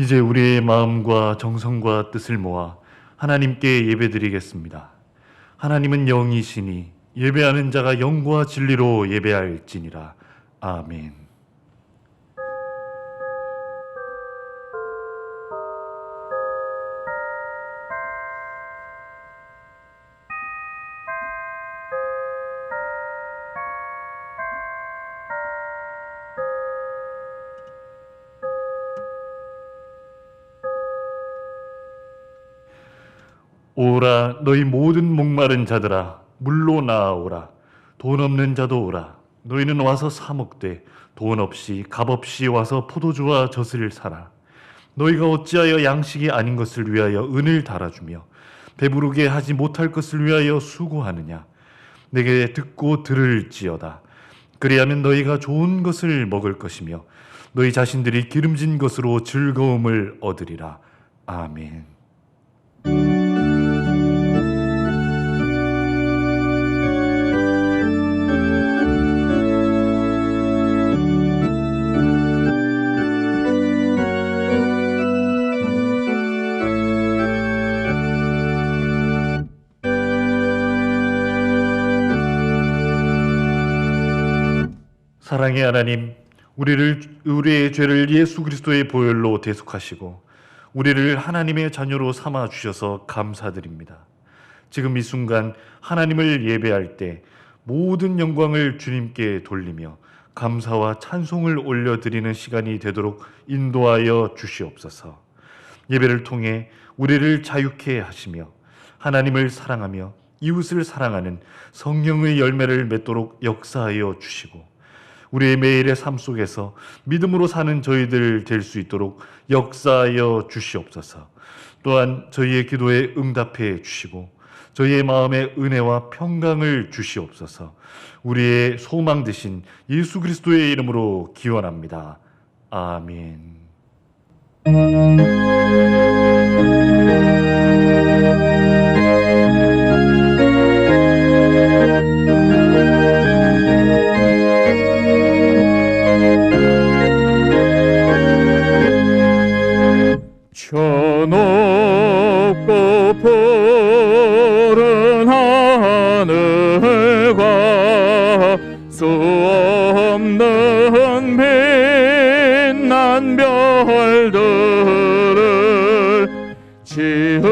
이제 우리의 마음과 정성과 뜻을 모아 하나님께 예배드리겠습니다. 하나님은 영이시니 예배하는 자가 영과 진리로 예배할지니라. 아멘. 오라 너희 모든 목마른 자들아 물로 나아오라. 돈 없는 자도 오라. 너희는 와서 사 먹되 돈 없이 값 없이 와서 포도주와 젖을 사라. 너희가 어찌하여 양식이 아닌 것을 위하여 은을 달아주며 배부르게 하지 못할 것을 위하여 수고하느냐. 내게 듣고 들을지어다. 그리하면 너희가 좋은 것을 먹을 것이며 너희 자신들이 기름진 것으로 즐거움을 얻으리라. 아멘. 사랑의 하나님, 우리의 죄를 예수 그리스도의 보혈로 대속하시고 우리를 하나님의 자녀로 삼아 주셔서 감사드립니다. 지금 이 순간 하나님을 예배할 때 모든 영광을 주님께 돌리며 감사와 찬송을 올려드리는 시간이 되도록 인도하여 주시옵소서. 예배를 통해 우리를 자유케 하시며 하나님을 사랑하며 이웃을 사랑하는 성령의 열매를 맺도록 역사하여 주시고 우리의 매일의 삶 속에서 믿음으로 사는 저희들 될 수 있도록 역사하여 주시옵소서. 또한 저희의 기도에 응답해 주시고 저희의 마음에 은혜와 평강을 주시옵소서. 우리의 소망 되신 예수 그리스도의 이름으로 기원합니다. 아멘. 저 높고 푸른 하늘과 수 없는 빛난 별들을 지으신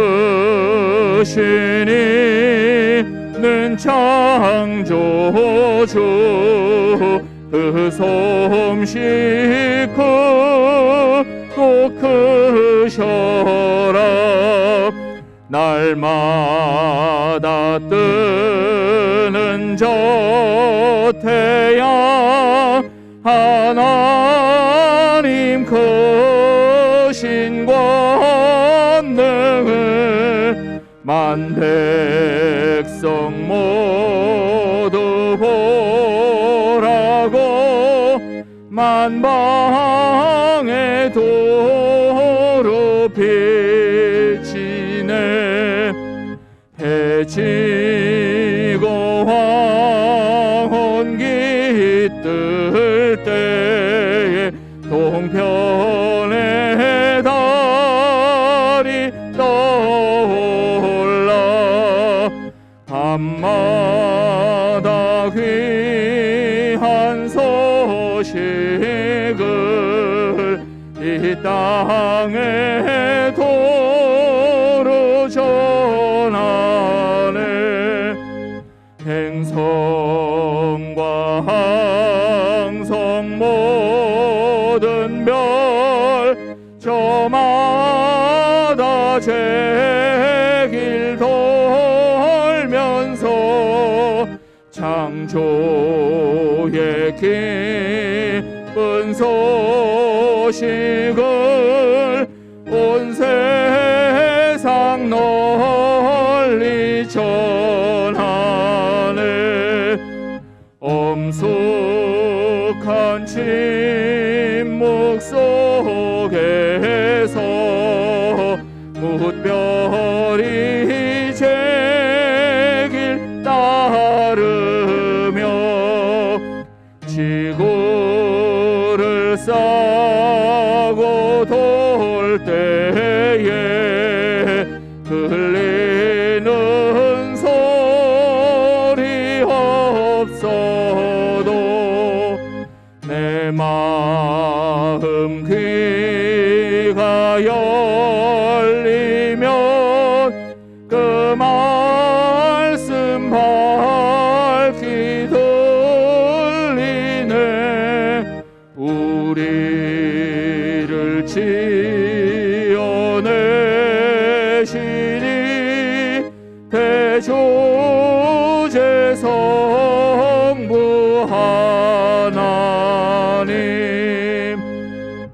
이는 창조주 그 솜씨 크고 크셔라. 날마다 뜨는 저 태양 하나님 크신 권능을 만 백성 모두 보라고 만방에 도로 비치네. 해지고 황혼기 뜰 때에 동편의 달이 떠올라 밤마다 귀한 소식을 이 땅에 도로 전하네. 행성과 항성 모든 별 저마다 제길 돌면서 창조의 기쁜 소식을 온 세상 널리 전하네. 엄숙한 침묵 속에서 뭇별이 제길 따르며 지구를 싸고 돌 내 마음 귀가 열리면 그 말씀 밝히 들리네. 우리를 지어내시니 대조제 성부 하나님.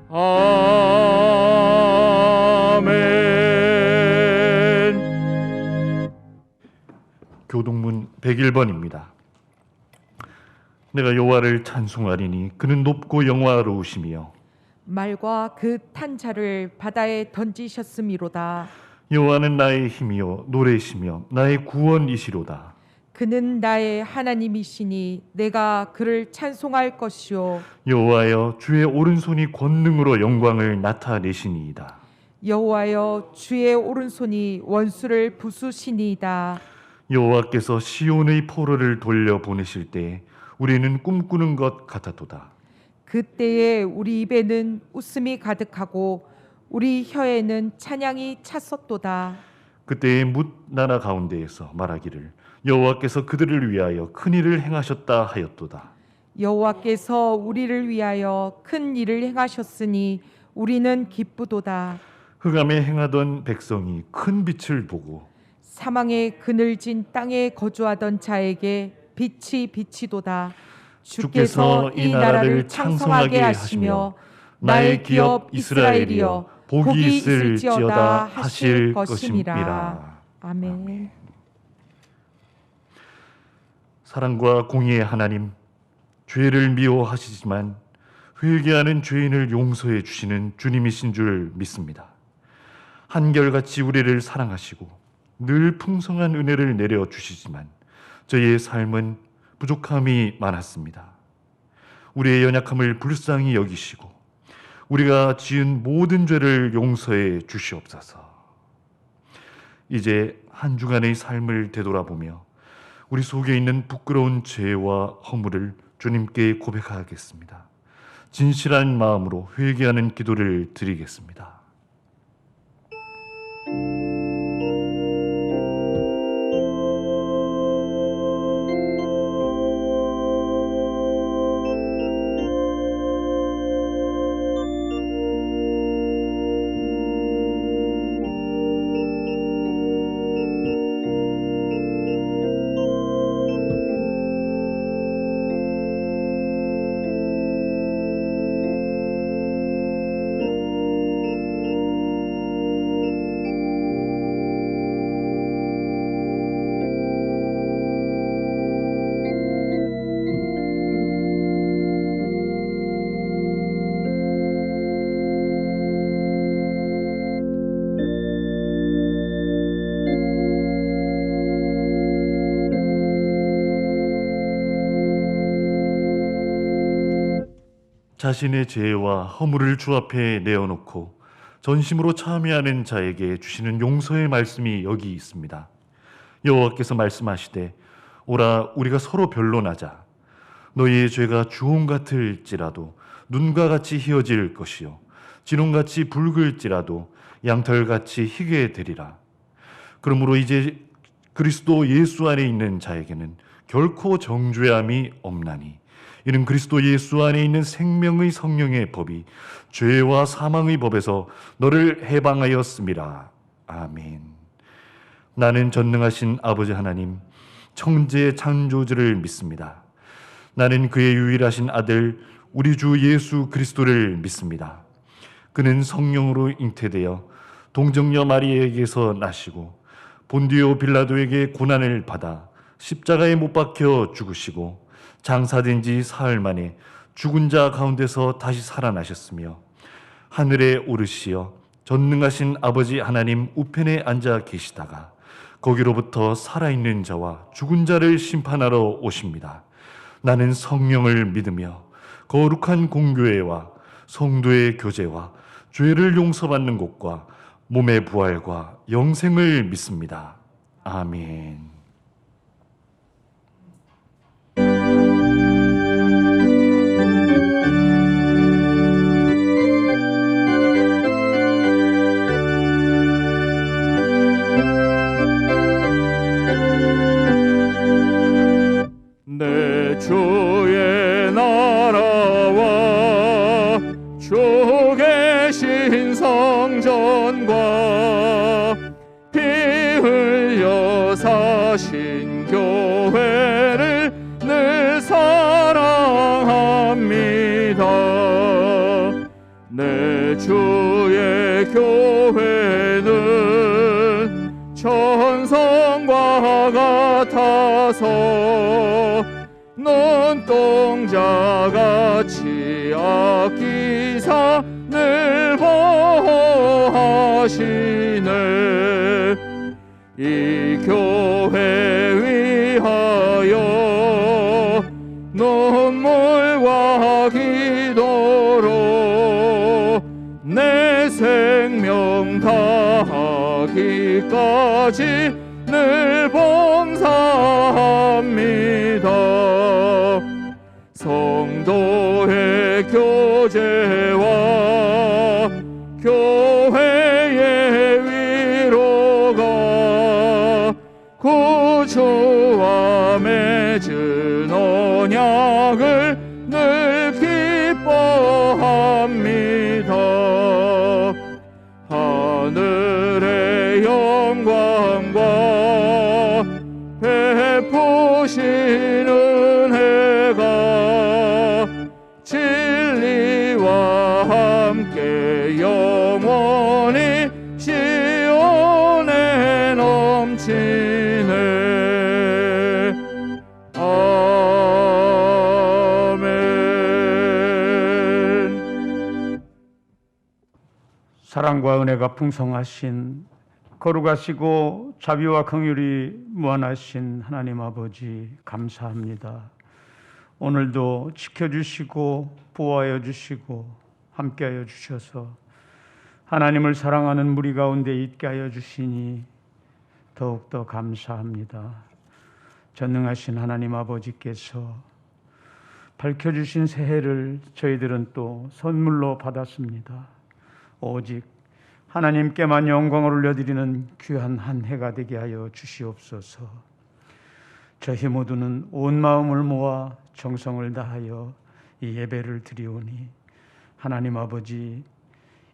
아멘. 교동문 101번입니다. 내가 여호와를 찬송하리니 그는 높고 영화로우시며 말과 그 탄 자를 바다에 던지셨음이로다. 여호와는 나의 힘이요 노래시며 나의 구원이시로다. 그는 나의 하나님이시니 내가 그를 찬송할 것이요. 여호와여 주의 오른손이 권능으로 영광을 나타내시니이다. 여호와여 주의 오른손이 원수를 부수시니이다. 여호와께서 시온의 포로를 돌려 보내실 때 우리는 꿈꾸는 것 같았도다. 그때에 우리 입에는 웃음이 가득하고 우리 혀에는 찬양이 찼었도다. 그때에 뭇 나라 가운데에서 말하기를 여호와께서 그들을 위하여 큰 일을 행하셨다 하였도다. 여호와께서 우리를 위하여 큰 일을 행하셨으니 우리는 기쁘도다. 흑암에 행하던 백성이 큰 빛을 보고 사망의 그늘진 땅에 거주하던 자에게 빛이 비치도다. 주께서 이 나라를 창성하게 하시며 나의 기업 이스라엘이여 복이 있을지어다 하실 것임이라. 아멘. 사랑과 공의의 하나님, 죄를 미워하시지만 회개하는 죄인을 용서해 주시는 주님이신 줄 믿습니다. 한결같이 우리를 사랑하시고 늘 풍성한 은혜를 내려 주시지만 저희의 삶은 부족함이 많았습니다. 우리의 연약함을 불쌍히 여기시고 우리가 지은 모든 죄를 용서해 주시옵소서. 이제 한 주간의 삶을 되돌아보며 우리 속에 있는 부끄러운 죄와 허물을 주님께 고백하겠습니다. 진실한 마음으로 회개하는 기도를 드리겠습니다. 자신의 죄와 허물을 주 앞에 내어놓고 전심으로 참여하는 자에게 주시는 용서의 말씀이 여기 있습니다. 여호와께서 말씀하시되 오라 우리가 서로 변론하자. 너희의 죄가 주홍 같을지라도 눈과 같이 희어질 것이요 진홍같이 붉을지라도 양털같이 희게 되리라. 그러므로 이제 그리스도 예수 안에 있는 자에게는 결코 정죄함이 없나니 이는 그리스도 예수 안에 있는 생명의 성령의 법이 죄와 사망의 법에서 너를 해방하였음이라. 아멘. 나는 전능하신 아버지 하나님 천재 창조주를 믿습니다. 나는 그의 유일하신 아들 우리 주 예수 그리스도를 믿습니다. 그는 성령으로 잉태되어 동정녀 마리에게서 나시고 본디오 빌라도에게 고난을 받아 십자가에 못 박혀 죽으시고 장사된 지 사흘 만에 죽은 자 가운데서 다시 살아나셨으며 하늘에 오르시어 전능하신 아버지 하나님 우편에 앉아 계시다가 거기로부터 살아있는 자와 죽은 자를 심판하러 오십니다. 나는 성령을 믿으며 거룩한 공교회와 성도의 교제와 죄를 용서받는 것과 몸의 부활과 영생을 믿습니다. 아멘. 주 계신 성전과 피 흘려 사신 교회를 늘 사랑합니다. 내 주의 교회는 천성과 같아서 눈동자같이 아끼사 늘 보호하시네. 이 교회 위하여 눈물과 기도로 내 생명 다하기까지 늘 봉사합니다. 성도의 교제와 교회의 위로가 구주와 맺은 언약을 늘 기뻐합니다. 하늘의 영광과 베푸시는 해가 진리와 함께 영원히 시온에 넘치네. 아멘. 사랑과 은혜가 풍성하신 거룩하시고 자비와 긍휼이 무한하신 하나님 아버지 감사합니다. 오늘도 지켜주시고 보호하여 주시고 함께하여 주셔서 하나님을 사랑하는 무리 가운데 있게 하여 주시니 더욱더 감사합니다. 전능하신 하나님 아버지께서 밝혀주신 새해를 저희들은 또 선물로 받았습니다. 오직 하나님께만 영광을 올려드리는 귀한 한 해가 되게 하여 주시옵소서. 저희 모두는 온 마음을 모아 정성을 다하여 이 예배를 드리오니 하나님 아버지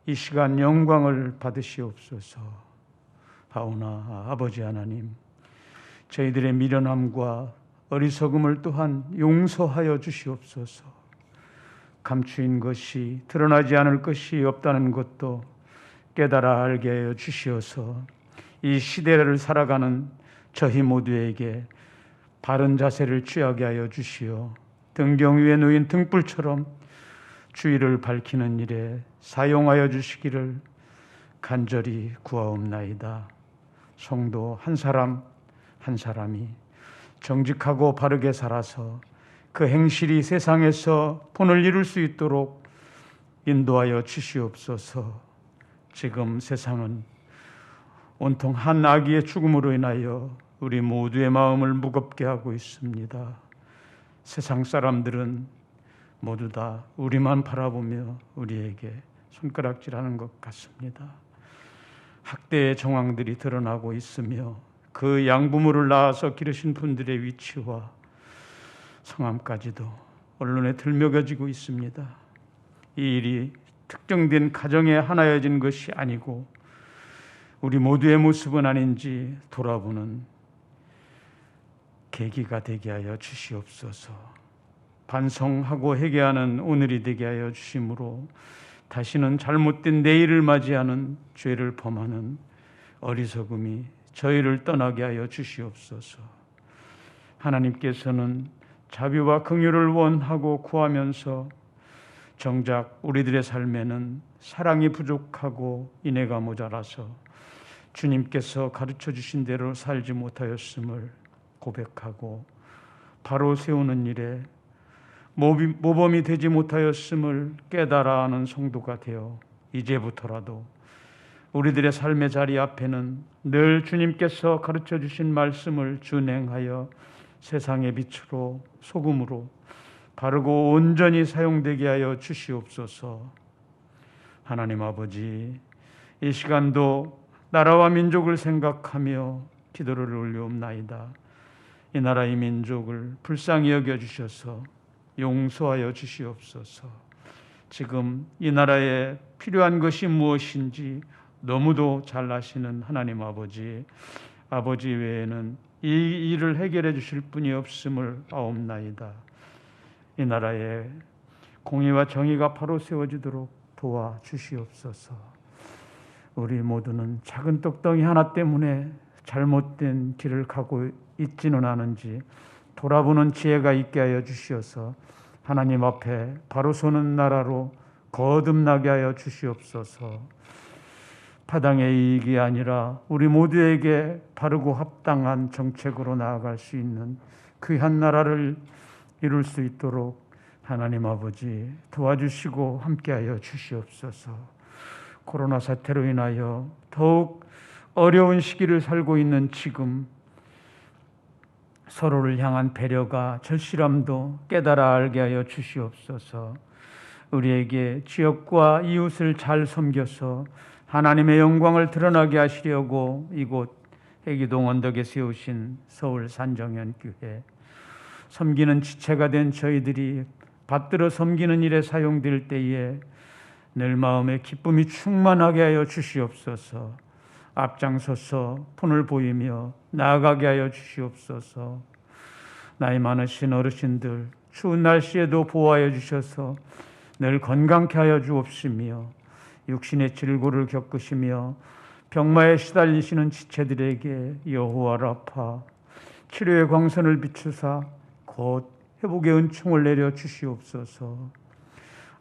이 시간 영광을 받으시옵소서. 하오나 아버지 하나님, 저희들의 미련함과 어리석음을 또한 용서하여 주시옵소서. 감추인 것이 드러나지 않을 것이 없다는 것도 깨달아 알게 하여 주시어서 이 시대를 살아가는 저희 모두에게 바른 자세를 취하게 하여 주시어 등경 위에 놓인 등불처럼 주의를 밝히는 일에 사용하여 주시기를 간절히 구하옵나이다. 성도 한 사람 한 사람이 정직하고 바르게 살아서 그 행실이 세상에서 본을 이룰 수 있도록 인도하여 주시옵소서. 지금 세상은 온통 한 아기의 죽음으로 인하여 우리 모두의 마음을 무겁게 하고 있습니다. 세상 사람들은 모두 다 우리만 바라보며 우리에게 손가락질하는 것 같습니다. 학대의 정황들이 드러나고 있으며 그 양부모를 낳아서 기르신 분들의 위치와 성함까지도 언론에 들먹여지고 있습니다. 이 일이 특정된 가정에 하나여진 것이 아니고 우리 모두의 모습은 아닌지 돌아보는 계기가 되게 하여 주시옵소서. 반성하고 회개하는 오늘이 되게 하여 주심으로 다시는 잘못된 내일을 맞이하는 죄를 범하는 어리석음이 저희를 떠나게 하여 주시옵소서. 하나님께서는 자비와 긍휼을 원하고 구하면서 정작 우리들의 삶에는 사랑이 부족하고 인애가 모자라서 주님께서 가르쳐 주신 대로 살지 못하였음을 고백하고 바로 세우는 일에 모범이 되지 못하였음을 깨달아 하는 성도가 되어 이제부터라도 우리들의 삶의 자리 앞에는 늘 주님께서 가르쳐 주신 말씀을 준행하여 세상의 빛으로 소금으로 바르고 온전히 사용되게 하여 주시옵소서. 하나님 아버지, 이 시간도 나라와 민족을 생각하며 기도를 올려옵나이다. 이 나라의 민족을 불쌍히 여겨주셔서 용서하여 주시옵소서. 지금 이 나라에 필요한 것이 무엇인지 너무도 잘 아시는 하나님 아버지, 아버지 외에는 이 일을 해결해 주실 분이 없음을 아옵나이다. 이 나라에 공의와 정의가 바로 세워지도록 도와주시옵소서. 우리 모두는 작은 떡덩이 하나 때문에 잘못된 길을 가고 있지는 않은지 돌아보는 지혜가 있게 하여 주시어서 하나님 앞에 바로 서는 나라로 거듭나게 하여 주시옵소서. 파당의 이익이 아니라 우리 모두에게 바르고 합당한 정책으로 나아갈 수 있는 귀한 나라를 이룰 수 있도록 하나님 아버지 도와주시고 함께하여 주시옵소서. 코로나 사태로 인하여 더욱 어려운 시기를 살고 있는 지금 서로를 향한 배려가 절실함도 깨달아 알게 하여 주시옵소서. 우리에게 지역과 이웃을 잘 섬겨서 하나님의 영광을 드러나게 하시려고 이곳 애기동 언덕에 세우신 서울 산정연교회, 섬기는 지체가 된 저희들이 받들어 섬기는 일에 사용될 때에 늘 마음에 기쁨이 충만하게 하여 주시옵소서. 앞장서서 손을 보이며 나아가게 하여 주시옵소서. 나이 많으신 어르신들 추운 날씨에도 보호하여 주셔서 늘 건강케 하여 주옵시며, 육신의 질고를 겪으시며 병마에 시달리시는 지체들에게 여호와 라파 치료의 광선을 비추사 곧 회복의 은총을 내려 주시옵소서.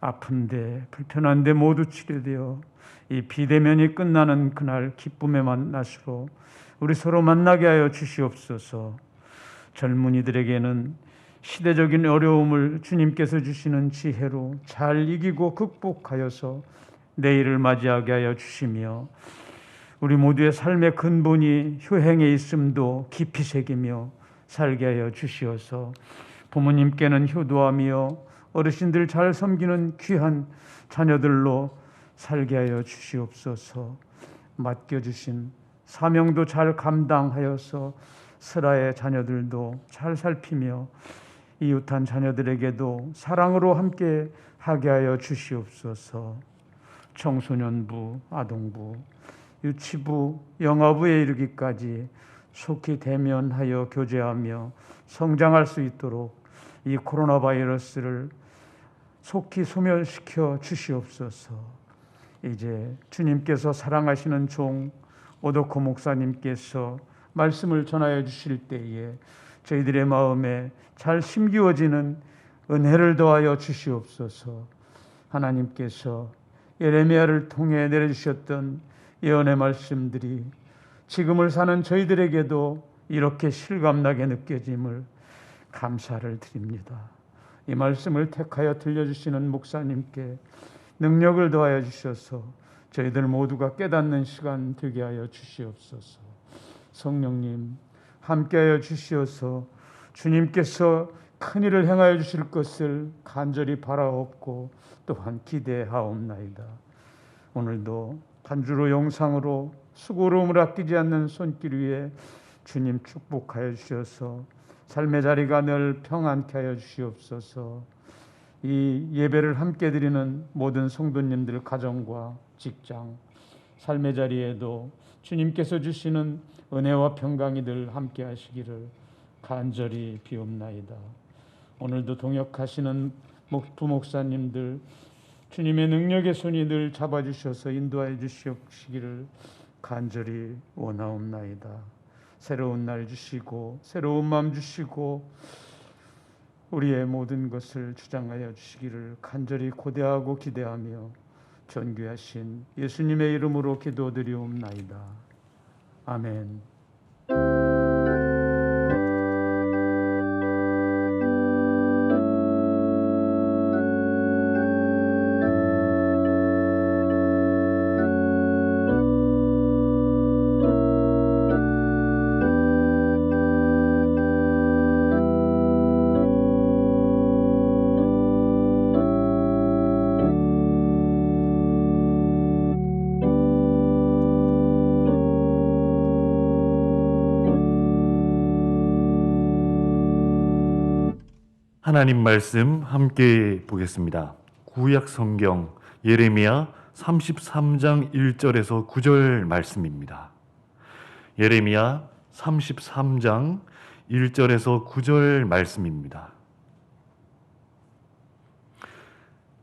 아픈데 불편한데 모두 치료되어 이 비대면이 끝나는 그날 기쁨의 만나시로 우리 서로 만나게 하여 주시옵소서. 젊은이들에게는 시대적인 어려움을 주님께서 주시는 지혜로 잘 이기고 극복하여서 내일을 맞이하게 하여 주시며, 우리 모두의 삶의 근본이 효행에 있음도 깊이 새기며 살게 하여 주시어서 부모님께는 효도하며 어르신들 잘 섬기는 귀한 자녀들로 살게 하여 주시옵소서. 맡겨주신 사명도 잘 감당하여서 스라의 자녀들도 잘 살피며 이웃한 자녀들에게도 사랑으로 함께 하게 하여 주시옵소서. 청소년부, 아동부, 유치부, 영아부에 이르기까지 속히 대면하여 교제하며 성장할 수 있도록 이 코로나 바이러스를 속히 소멸시켜 주시옵소서. 이제 주님께서 사랑하시는 종 오덕호 목사님께서 말씀을 전하여 주실 때에 저희들의 마음에 잘 심기워지는 은혜를 더하여 주시옵소서. 하나님께서 예레미야를 통해 내려주셨던 예언의 말씀들이 지금을 사는 저희들에게도 이렇게 실감나게 느껴짐을 감사를 드립니다. 이 말씀을 택하여 들려주시는 목사님께 능력을 더하여 주셔서 저희들 모두가 깨닫는 시간 되게 하여 주시옵소서. 성령님 함께하여 주시어서 주님께서 큰 일을 행하여 주실 것을 간절히 바라옵고 또한 기대하옵나이다. 오늘도 간주로 영상으로 수고로움을 아끼지 않는 손길 위에 주님 축복하여 주셔서 삶의 자리가 늘 평안케 하여 주시옵소서. 이 예배를 함께 드리는 모든 성도님들 가정과 직장, 삶의 자리에도 주님께서 주시는 은혜와 평강이 늘 함께 하시기를 간절히 비옵나이다. 오늘도 동역하시는 부목사님들 주님의 능력의 손이 늘 잡아주셔서 인도하여 주시기를 간절히 원하옵나이다. 새로운 날 주시고 새로운 마음 주시고 우리의 모든 것을 주장하여 주시기를 간절히 고대하고 기대하며 존귀하신 예수님의 이름으로 기도드리옵나이다. 아멘. 하나님 말씀 함께 보겠습니다. 구약 성경 예레미야 33장 1절에서 9절 말씀입니다. 예레미야 33장 1절에서 9절 말씀입니다.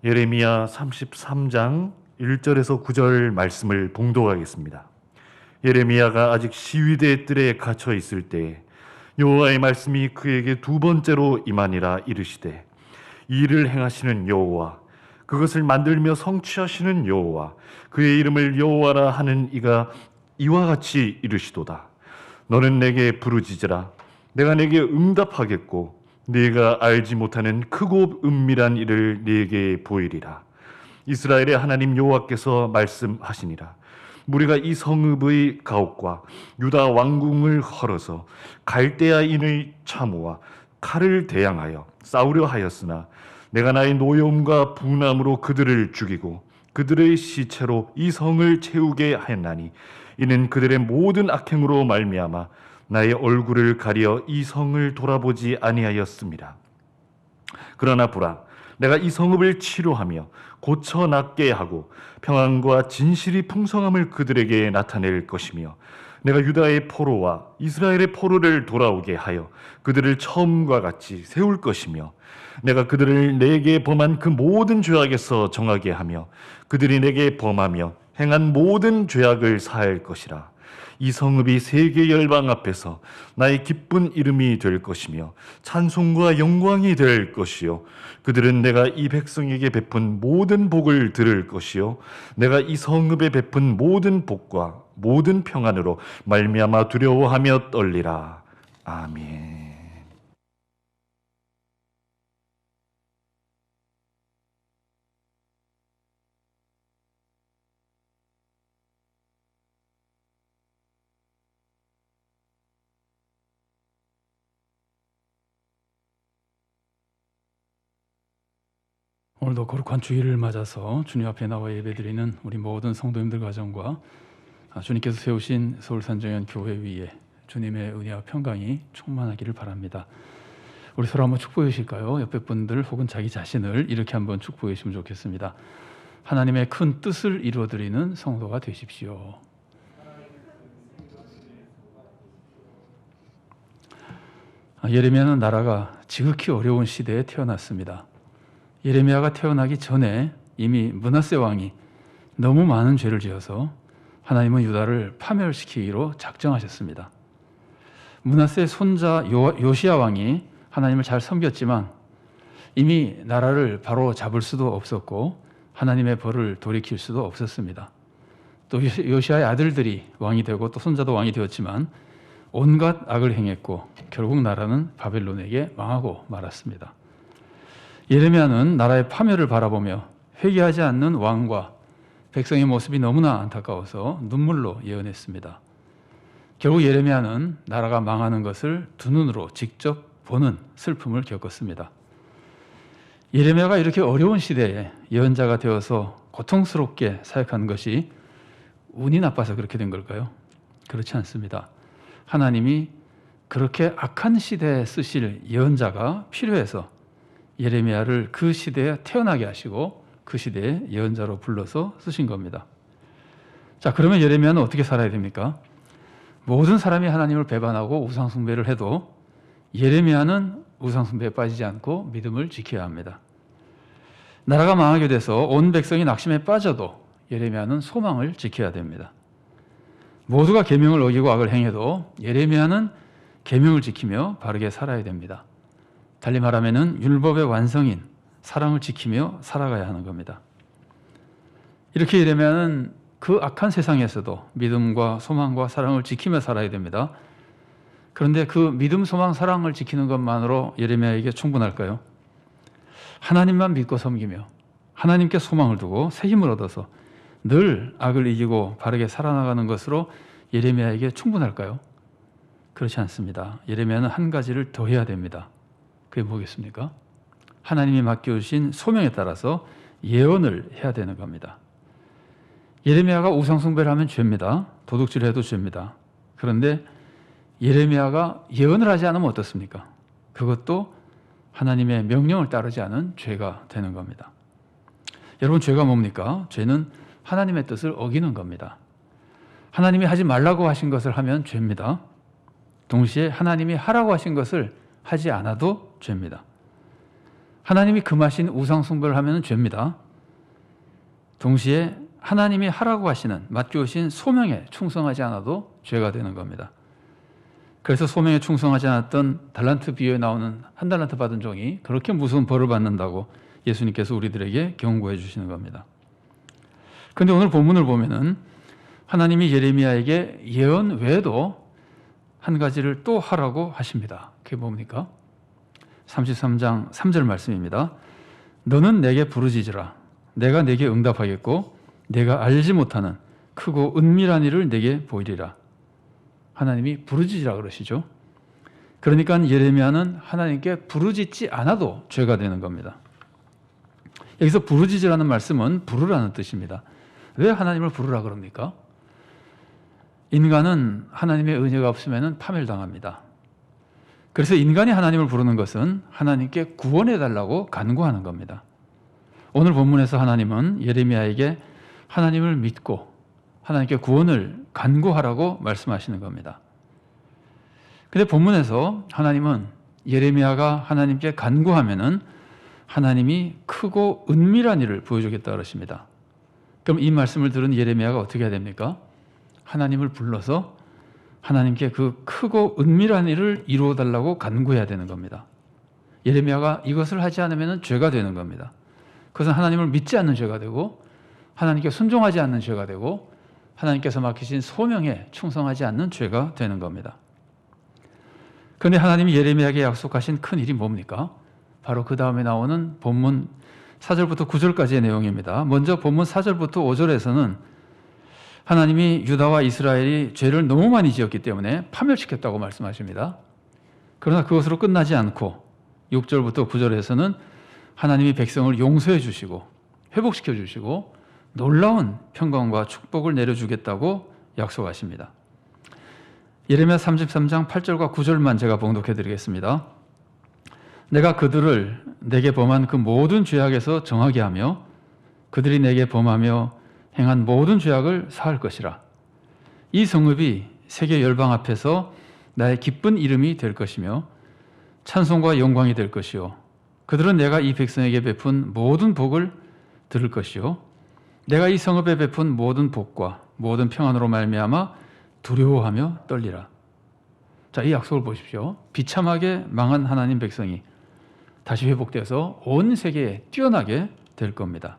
예레미야 33장 1절에서 9절 말씀을 봉독하겠습니다. 예레미야가 아직 시위대 뜰에 갇혀 있을 때 여호와의 말씀이 그에게 두 번째로 임하니라. 이르시되 이 일을 행하시는 여호와, 그것을 만들며 성취하시는 여호와, 그의 이름을 여호와라 하는 이가 이와 같이 이르시도다. 너는 내게 부르짖으라. 내가 내게 응답하겠고 네가 알지 못하는 크고 은밀한 일을 네게 보이리라. 이스라엘의 하나님 여호와께서 말씀하시니라. 우리가 이 성읍의 가옥과 유다 왕궁을 헐어서 갈대아인의 참호와 칼을 대항하여 싸우려 하였으나 내가 나의 노여움과 분함으로 그들을 죽이고 그들의 시체로 이 성을 채우게 하였나니 이는 그들의 모든 악행으로 말미암아 나의 얼굴을 가려 이 성을 돌아보지 아니하였습니다. 그러나 보라, 내가 이 성읍을 치료하며 고쳐 낫게 하고 평안과 진실이 풍성함을 그들에게 나타낼 것이며 내가 유다의 포로와 이스라엘의 포로를 돌아오게 하여 그들을 처음과 같이 세울 것이며 내가 그들을 내게 범한 그 모든 죄악에서 정하게 하며 그들이 내게 범하며 행한 모든 죄악을 사할 것이라. 이 성읍이 세계 열방 앞에서 나의 기쁜 이름이 될 것이며 찬송과 영광이 될 것이요 그들은 내가 이 백성에게 베푼 모든 복을 들을 것이요 내가 이 성읍에 베푼 모든 복과 모든 평안으로 말미암아 두려워하며 떨리라. 아멘. 오늘도 거룩한 주일을 맞아서 주님 앞에 나와 예배드리는 우리 모든 성도님들 가정과 주님께서 세우신 서울산정연 교회 위에 주님의 은혜와 평강이 충만하기를 바랍니다. 우리 서로 한번 축복해 주실까요? 옆에 분들 혹은 자기 자신을 이렇게 한번 축복해 주시면 좋겠습니다. 하나님의 큰 뜻을 이루어드리는 성도가 되십시오. 예레미야는 나라가 지극히 어려운 시대에 태어났습니다. 예레미야가 태어나기 전에 이미 므낫세 왕이 너무 많은 죄를 지어서 하나님은 유다를 파멸시키기로 작정하셨습니다. 므낫세 손자 요시야 왕이 하나님을 잘 섬겼지만 이미 나라를 바로 잡을 수도 없었고 하나님의 벌을 돌이킬 수도 없었습니다. 또 요시야의 아들들이 왕이 되고 또 손자도 왕이 되었지만 온갖 악을 행했고 결국 나라는 바벨론에게 망하고 말았습니다. 예레미야는 나라의 파멸을 바라보며 회개하지 않는 왕과 백성의 모습이 너무나 안타까워서 눈물로 예언했습니다. 결국 예레미야는 나라가 망하는 것을 두 눈으로 직접 보는 슬픔을 겪었습니다. 예레미야가 이렇게 어려운 시대에 예언자가 되어서 고통스럽게 사역한 것이 운이 나빠서 그렇게 된 걸까요? 그렇지 않습니다. 하나님이 그렇게 악한 시대에 쓰실 예언자가 필요해서 예레미야를 그 시대에 태어나게 하시고 그 시대에 예언자로 불러서 쓰신 겁니다. 자, 그러면 예레미야는 어떻게 살아야 됩니까? 모든 사람이 하나님을 배반하고 우상 숭배를 해도 예레미야는 우상 숭배에 빠지지 않고 믿음을 지켜야 합니다. 나라가 망하게 돼서 온 백성이 낙심에 빠져도 예레미야는 소망을 지켜야 됩니다. 모두가 계명을 어기고 악을 행해도 예레미야는 계명을 지키며 바르게 살아야 됩니다. 달리 말하면은 율법의 완성인 사랑을 지키며 살아가야 하는 겁니다. 이렇게 예레미야는 그 악한 세상에서도 믿음과 소망과 사랑을 지키며 살아야 됩니다. 그런데 그 믿음, 소망, 사랑을 지키는 것만으로 예레미야에게 충분할까요? 하나님만 믿고 섬기며 하나님께 소망을 두고 새 힘을 얻어서 늘 악을 이기고 바르게 살아나가는 것으로 예레미야에게 충분할까요? 그렇지 않습니다. 예레미야는 한 가지를 더 해야 됩니다. 그게 뭐겠습니까? 하나님이 맡겨주신 소명에 따라서 예언을 해야 되는 겁니다. 예레미야가 우상숭배를 하면 죄입니다. 도둑질을 해도 죄입니다. 그런데 예레미야가 예언을 하지 않으면 어떻습니까? 그것도 하나님의 명령을 따르지 않은 죄가 되는 겁니다. 여러분, 죄가 뭡니까? 죄는 하나님의 뜻을 어기는 겁니다. 하나님이 하지 말라고 하신 것을 하면 죄입니다. 동시에 하나님이 하라고 하신 것을 하지 않아도 죄입니다. 하나님이 금하신 우상 숭배를 하면 죄입니다. 동시에 하나님이 하라고 하시는 맡겨오신 소명에 충성하지 않아도 죄가 되는 겁니다. 그래서 소명에 충성하지 않았던 달란트 비유에 나오는 한 달란트 받은 종이 그렇게 무서운 벌을 받는다고 예수님께서 우리들에게 경고해 주시는 겁니다. 그런데 오늘 본문을 보면은 하나님이 예레미야에게 예언 외에도 한 가지를 또 하라고 하십니다. 그게 뭡니까? 33장 3절 말씀입니다. 너는 내게 부르짖으라. 내가 내게 응답하겠고 내가 알지 못하는 크고 은밀한 일을 내게 보이리라. 하나님이 부르짖으라 그러시죠. 그러니까 예레미야는 하나님께 부르짖지 않아도 죄가 되는 겁니다. 여기서 부르짖으라는 말씀은 부르라는 뜻입니다. 왜 하나님을 부르라 그럽니까? 인간은 하나님의 은혜가 없으면 파멸당합니다. 그래서 인간이 하나님을 부르는 것은 하나님께 구원해 달라고 간구하는 겁니다. 오늘 본문에서 하나님은 예레미야에게 하나님을 믿고 하나님께 구원을 간구하라고 말씀하시는 겁니다. 근데 본문에서 하나님은 예레미야가 하나님께 간구하면은 하나님이 크고 은밀한 일을 보여주겠다 그러십니다. 그럼 이 말씀을 들은 예레미야가 어떻게 해야 됩니까? 하나님을 불러서 하나님께 그 크고 은밀한 일을 이루어 달라고 간구해야 되는 겁니다. 예레미야가 이것을 하지 않으면 죄가 되는 겁니다. 그것은 하나님을 믿지 않는 죄가 되고 하나님께 순종하지 않는 죄가 되고 하나님께서 맡기신 소명에 충성하지 않는 죄가 되는 겁니다. 그런데 하나님이 예레미야에게 약속하신 큰 일이 뭡니까? 바로 그 다음에 나오는 본문 4절부터 9절까지의 내용입니다. 먼저 본문 4절부터 5절에서는 하나님이 유다와 이스라엘이 죄를 너무 많이 지었기 때문에 파멸시켰다고 말씀하십니다. 그러나 그것으로 끝나지 않고 6절부터 9절에서는 하나님이 백성을 용서해 주시고 회복시켜 주시고 놀라운 평강과 축복을 내려주겠다고 약속하십니다. 예레미야 33장 8절과 9절만 제가 봉독해 드리겠습니다. 내가 그들을 내게 범한 그 모든 죄악에서 정하게 하며 그들이 내게 범하며 행한 모든 죄악을 사할 것이라. 이 성읍이 세계 열방 앞에서 나의 기쁜 이름이 될 것이며 찬송과 영광이 될 것이요 그들은 내가 이 백성에게 베푼 모든 복을 들을 것이요 내가 이 성읍에 베푼 모든 복과 모든 평안으로 말미암아 두려워하며 떨리라. 자, 이 약속을 보십시오. 비참하게 망한 하나님 백성이 다시 회복돼서 온 세계에 뛰어나게 될 겁니다.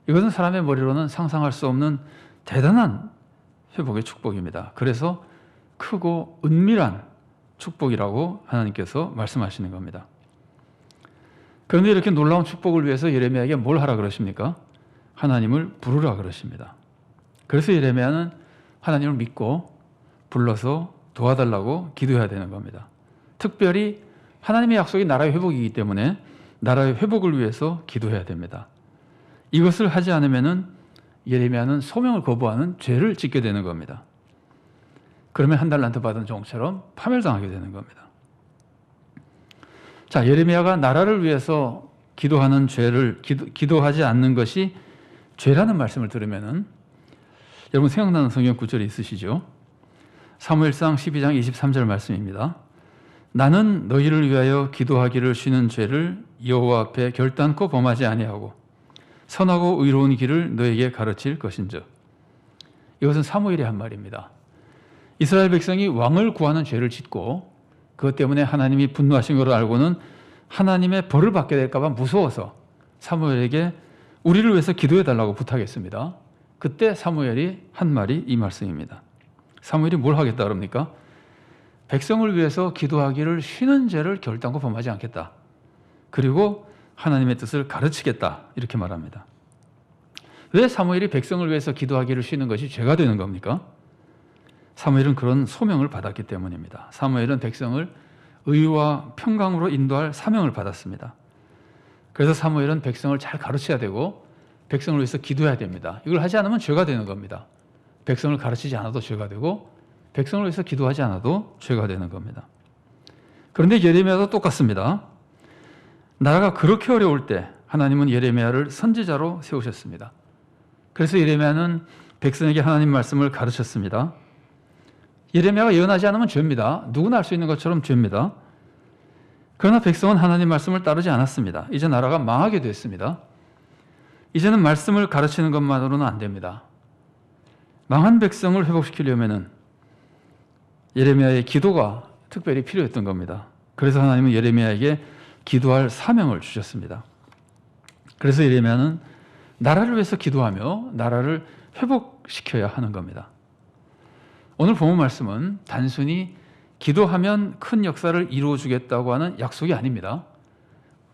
이것은 사람의 머리로는 상상할 수 없는 대단한 회복의 축복입니다. 그래서 크고 은밀한 축복이라고 하나님께서 말씀하시는 겁니다. 그런데 이렇게 놀라운 축복을 위해서 예레미야에게 뭘 하라 그러십니까? 하나님을 부르라 그러십니다. 그래서 예레미야는 하나님을 믿고 불러서 도와달라고 기도해야 되는 겁니다. 특별히 하나님의 약속이 나라의 회복이기 때문에 나라의 회복을 위해서 기도해야 됩니다. 이것을 하지 않으면 예레미야는 소명을 거부하는 죄를 짓게 되는 겁니다. 그러면 한 달란트 받은 종처럼 파멸당하게 되는 겁니다. 자, 예레미야가 나라를 위해서 기도하는 죄를 기도하지 않는 것이 죄라는 말씀을 들으면은 여러분 생각나는 성경 구절이 있으시죠? 사무엘상 12장 23절 말씀입니다. 나는 너희를 위하여 기도하기를 쉬는 죄를 여호와 앞에 결단코 범하지 아니하고 선하고 의로운 길을 너에게 가르칠 것인즉. 이것은 사무엘이 한 말입니다. 이스라엘 백성이 왕을 구하는 죄를 짓고 그것 때문에 하나님이 분노하신 것을 알고는 하나님의 벌을 받게 될까 봐 무서워서 사무엘에게 우리를 위해서 기도해 달라고 부탁했습니다. 그때 사무엘이 한 말이 이 말씀입니다. 사무엘이 뭘 하겠다 그럽니까? 백성을 위해서 기도하기를 쉬는 죄를 결단코 범하지 않겠다. 그리고 하나님의 뜻을 가르치겠다. 이렇게 말합니다. 왜 사무엘이 백성을 위해서 기도하기를 쉬는 것이 죄가 되는 겁니까? 사무엘은 그런 소명을 받았기 때문입니다. 사무엘은 백성을 의와 평강으로 인도할 사명을 받았습니다. 그래서 사무엘은 백성을 잘 가르쳐야 되고 백성을 위해서 기도해야 됩니다. 이걸 하지 않으면 죄가 되는 겁니다. 백성을 가르치지 않아도 죄가 되고 백성을 위해서 기도하지 않아도 죄가 되는 겁니다. 그런데 예레미야도 똑같습니다. 나라가 그렇게 어려울 때 하나님은 예레미야를 선지자로 세우셨습니다. 그래서 예레미야는 백성에게 하나님 말씀을 가르쳤습니다. 예레미야가 예언하지 않으면 죄입니다. 누구나 할 수 있는 것처럼 죄입니다. 그러나 백성은 하나님 말씀을 따르지 않았습니다. 이제 나라가 망하게 됐습니다. 이제는 말씀을 가르치는 것만으로는 안 됩니다. 망한 백성을 회복시키려면은 예레미야의 기도가 특별히 필요했던 겁니다. 그래서 하나님은 예레미야에게 기도할 사명을 주셨습니다. 그래서 예레미야는 나라를 위해서 기도하며 나라를 회복시켜야 하는 겁니다. 오늘 본문 말씀은 단순히 기도하면 큰 역사를 이루어주겠다고 하는 약속이 아닙니다.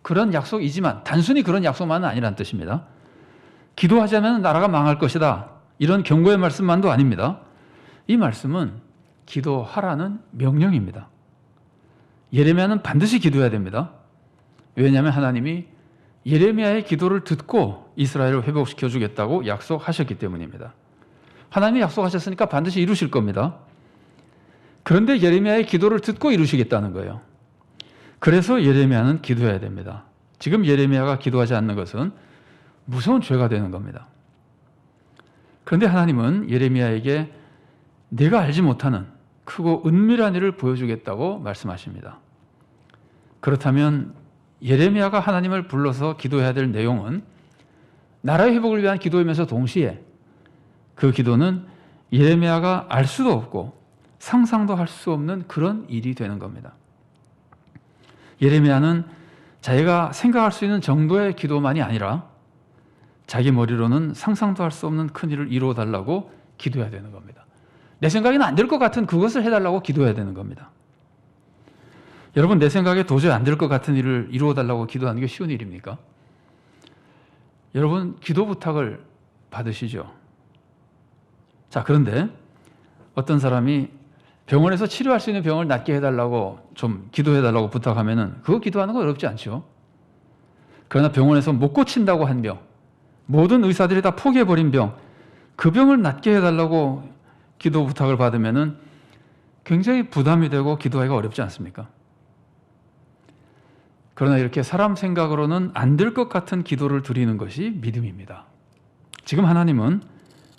그런 약속이지만 단순히 그런 약속만은 아니란 뜻입니다. 기도하지 않으면 나라가 망할 것이다. 이런 경고의 말씀만도 아닙니다. 이 말씀은 기도하라는 명령입니다. 예레미야는 반드시 기도해야 됩니다. 왜냐하면 하나님이 예레미야의 기도를 듣고 이스라엘을 회복시켜 주겠다고 약속하셨기 때문입니다. 하나님이 약속하셨으니까 반드시 이루실 겁니다. 그런데 예레미야의 기도를 듣고 이루시겠다는 거예요. 그래서 예레미야는 기도해야 됩니다. 지금 예레미야가 기도하지 않는 것은 무서운 죄가 되는 겁니다. 그런데 하나님은 예레미야에게 내가 알지 못하는 크고 은밀한 일을 보여주겠다고 말씀하십니다. 그렇다면 예레미야가 하나님을 불러서 기도해야 될 내용은 나라의 회복을 위한 기도이면서 동시에 그 기도는 예레미야가 알 수도 없고 상상도 할 수 없는 그런 일이 되는 겁니다. 예레미야는 자기가 생각할 수 있는 정도의 기도만이 아니라 자기 머리로는 상상도 할 수 없는 큰 일을 이루어 달라고 기도해야 되는 겁니다. 내 생각에는 안 될 것 같은 그것을 해달라고 기도해야 되는 겁니다. 여러분, 내 생각에 도저히 안 될 것 같은 일을 이루어 달라고 기도하는 게 쉬운 일입니까? 여러분, 기도 부탁을 받으시죠? 자, 그런데 어떤 사람이 병원에서 치료할 수 있는 병을 낫게 해달라고 좀 기도해달라고 부탁하면은 그거 기도하는 거 어렵지 않죠? 그러나 병원에서 못 고친다고 한 병, 모든 의사들이 다 포기해버린 병, 그 병을 낫게 해달라고 기도 부탁을 받으면은 굉장히 부담이 되고 기도하기가 어렵지 않습니까? 그러나 이렇게 사람 생각으로는 안 될 것 같은 기도를 드리는 것이 믿음입니다. 지금 하나님은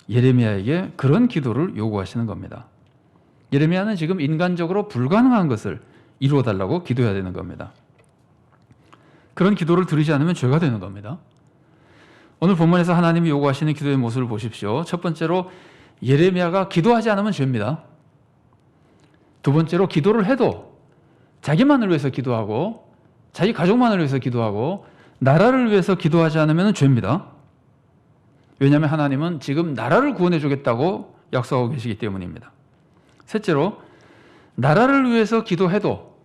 예레미야에게 그런 기도를 요구하시는 겁니다. 예레미야는 지금 인간적으로 불가능한 것을 이루어 달라고 기도해야 되는 겁니다. 그런 기도를 드리지 않으면 죄가 되는 겁니다. 오늘 본문에서 하나님이 요구하시는 기도의 모습을 보십시오. 첫 번째로 예레미야가 기도하지 않으면 죄입니다. 두 번째로 기도를 해도 자기만을 위해서 기도하고 자기 가족만을 위해서 기도하고 나라를 위해서 기도하지 않으면 죄입니다. 왜냐하면 하나님은 지금 나라를 구원해 주겠다고 약속하고 계시기 때문입니다. 셋째로 나라를 위해서 기도해도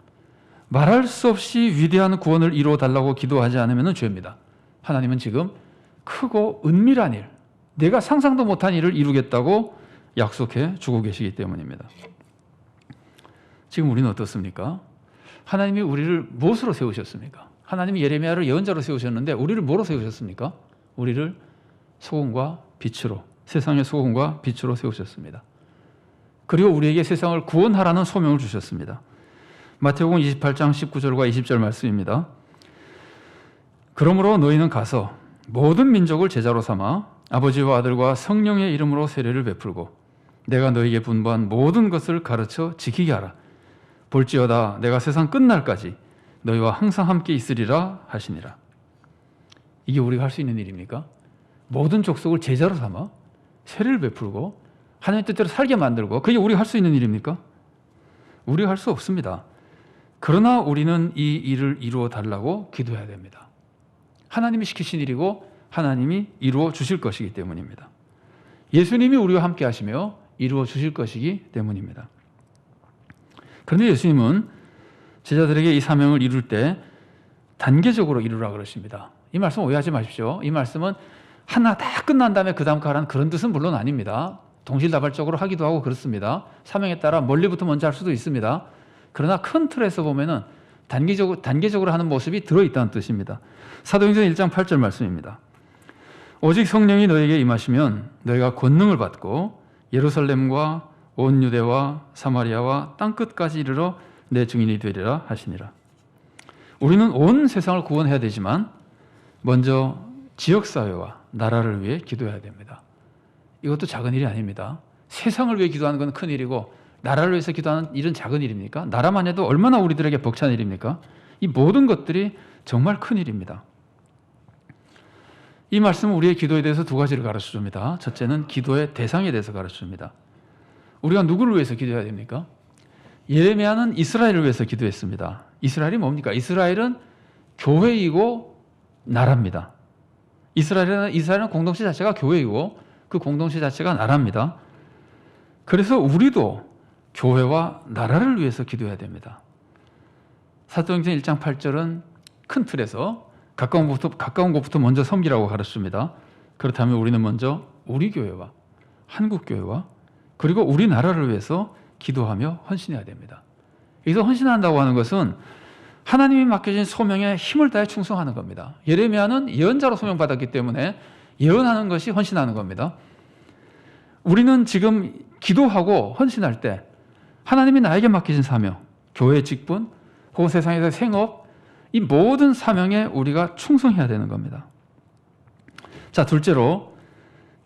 말할 수 없이 위대한 구원을 이루어 달라고 기도하지 않으면 죄입니다. 하나님은 지금 크고 은밀한 일, 내가 상상도 못한 일을 이루겠다고 약속해 주고 계시기 때문입니다. 지금 우리는 어떻습니까? 하나님이 우리를 무엇으로 세우셨습니까? 하나님이 예레미야를 예언자로 세우셨는데 우리를 뭐로 세우셨습니까? 우리를 소금과 빛으로, 세상의 소금과 빛으로 세우셨습니다. 그리고 우리에게 세상을 구원하라는 소명을 주셨습니다. 마태복음 28장 19절과 20절 말씀입니다. 그러므로 너희는 가서 모든 민족을 제자로 삼아 아버지와 아들과 성령의 이름으로 세례를 베풀고 내가 너희에게 분부한 모든 것을 가르쳐 지키게 하라. 볼지어다 내가 세상 끝날까지 너희와 항상 함께 있으리라 하시니라. 이게 우리가 할 수 있는 일입니까? 모든 족속을 제자로 삼아 세례를 베풀고 하나님 뜻대로 살게 만들고 그게 우리가 할 수 있는 일입니까? 우리가 할 수 없습니다. 그러나 우리는 이 일을 이루어 달라고 기도해야 됩니다. 하나님이 시키신 일이고 하나님이 이루어 주실 것이기 때문입니다. 예수님이 우리와 함께 하시며 이루어 주실 것이기 때문입니다. 그런데 예수님은 제자들에게 이 사명을 이룰 때 단계적으로 이루라 그러십니다. 이 말씀 오해하지 마십시오. 이 말씀은 하나 다 끝난 다음에 그 다음 가라는 그런 뜻은 물론 아닙니다. 동실다발적으로 하기도 하고 그렇습니다. 사명에 따라 멀리부터 먼저 할 수도 있습니다. 그러나 큰 틀에서 보면은 단계적으로 하는 모습이 들어있다는 뜻입니다. 사도행전 1장 8절 말씀입니다. 오직 성령이 너에게 임하시면 너희가 권능을 받고 예루살렘과 온 유대와 사마리아와 땅끝까지 이르러 내 증인이 되리라 하시니라. 우리는 온 세상을 구원해야 되지만 먼저 지역사회와 나라를 위해 기도해야 됩니다. 이것도 작은 일이 아닙니다. 세상을 위해 기도하는 건 큰 일이고 나라를 위해서 기도하는 일은 작은 일입니까? 나라만 해도 얼마나 우리들에게 벅찬 일입니까? 이 모든 것들이 정말 큰 일입니다. 이 말씀은 우리의 기도에 대해서 두 가지를 가르쳐줍니다. 첫째는 기도의 대상에 대해서 가르쳐줍니다. 우리가 누구를 위해서 기도해야 됩니까? 예레미야는 이스라엘을 위해서 기도했습니다. 이스라엘이 뭡니까? 이스라엘은 교회이고 나라입니다. 이스라엘은 공동체 자체가 교회이고 그 공동체 자체가 나라입니다. 그래서 우리도 교회와 나라를 위해서 기도해야 됩니다. 사도행전 1장 8절은 큰 틀에서 가까운 곳부터 먼저 섬기라고 가르칩니다. 그렇다면 우리는 먼저 우리 교회와 한국 교회와 그리고 우리나라를 위해서 기도하며 헌신해야 됩니다. 여기서 헌신한다고 하는 것은 하나님이 맡겨진 소명에 힘을 다해 충성하는 겁니다. 예레미야는 예언자로 소명받았기 때문에 예언하는 것이 헌신하는 겁니다. 우리는 지금 기도하고 헌신할 때 하나님이 나에게 맡기신 사명, 교회의 직분, 혹은 세상에서의 생업, 이 모든 사명에 우리가 충성해야 되는 겁니다. 자, 둘째로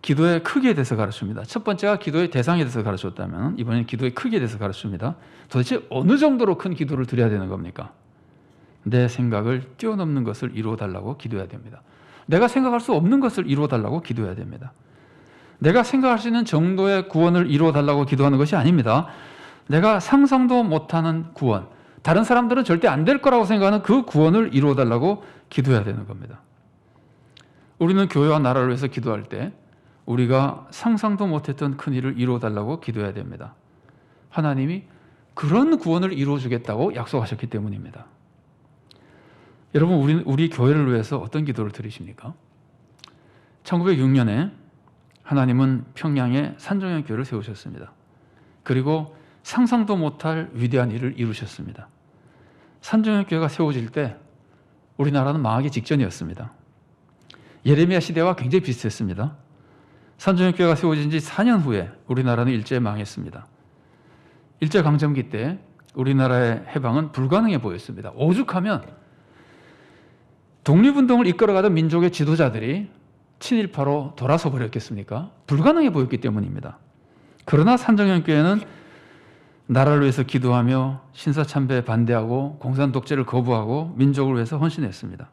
기도의 크기에 대해서 가르칩니다. 첫 번째가 기도의 대상에 대해서 가르쳤다면 이번에는 기도의 크기에 대해서 가르칩니다. 도대체 어느 정도로 큰 기도를 드려야 되는 겁니까? 내 생각을 뛰어넘는 것을 이루어달라고 기도해야 됩니다. 내가 생각할 수 없는 것을 이루어달라고 기도해야 됩니다. 내가 생각할 수 있는 정도의 구원을 이루어달라고 기도하는 것이 아닙니다. 내가 상상도 못하는 구원, 다른 사람들은 절대 안 될 거라고 생각하는 그 구원을 이루어달라고 기도해야 되는 겁니다. 우리는 교회와 나라를 위해서 기도할 때 우리가 상상도 못했던 큰 일을 이루어달라고 기도해야 됩니다. 하나님이 그런 구원을 이루어주겠다고 약속하셨기 때문입니다. 여러분, 우리 교회를 위해서 어떤 기도를 드리십니까? 1906년에 하나님은 평양에 산정형 교회를 세우셨습니다. 그리고 상상도 못할 위대한 일을 이루셨습니다. 산정형 교회가 세워질 때 우리나라는 망하기 직전이었습니다. 예레미야 시대와 굉장히 비슷했습니다. 산정형 교회가 세워진 지 4년 후에 우리나라는 일제에 망했습니다. 일제강점기 때 우리나라의 해방은 불가능해 보였습니다. 오죽하면 독립운동을 이끌어가던 민족의 지도자들이 친일파로 돌아서 버렸겠습니까? 불가능해 보였기 때문입니다. 그러나 산정형 교회는 나라를 위해서 기도하며 신사참배에 반대하고 공산 독재를 거부하고 민족을 위해서 헌신했습니다.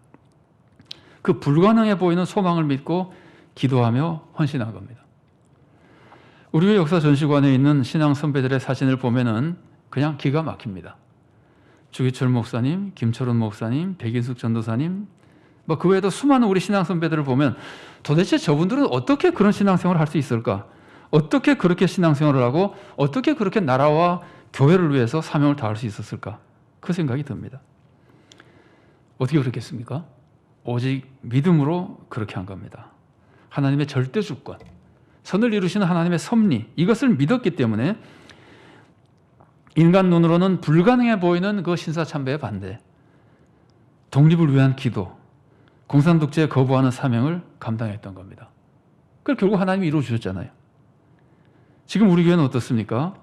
그 불가능해 보이는 소망을 믿고 기도하며 헌신한 겁니다. 우리의 역사 전시관에 있는 신앙 선배들의 사진을 보면은 그냥 기가 막힙니다. 주기철 목사님, 김철원 목사님, 백인숙 전도사님, 그 외에도 수많은 우리 신앙 선배들을 보면 도대체 저분들은 어떻게 그런 신앙생활을 할 수 있을까? 어떻게 그렇게 신앙생활을 하고 어떻게 그렇게 나라와 교회를 위해서 사명을 다할 수 있었을까? 그 생각이 듭니다. 어떻게 그렇겠습니까? 오직 믿음으로 그렇게 한 겁니다. 하나님의 절대 주권, 선을 이루시는 하나님의 섭리, 이것을 믿었기 때문에 인간 눈으로는 불가능해 보이는 그 신사참배의 반대, 독립을 위한 기도, 공산 독재에 거부하는 사명을 감당했던 겁니다. 그걸 결국 하나님이 이루어 주셨잖아요. 지금 우리 교회는 어떻습니까?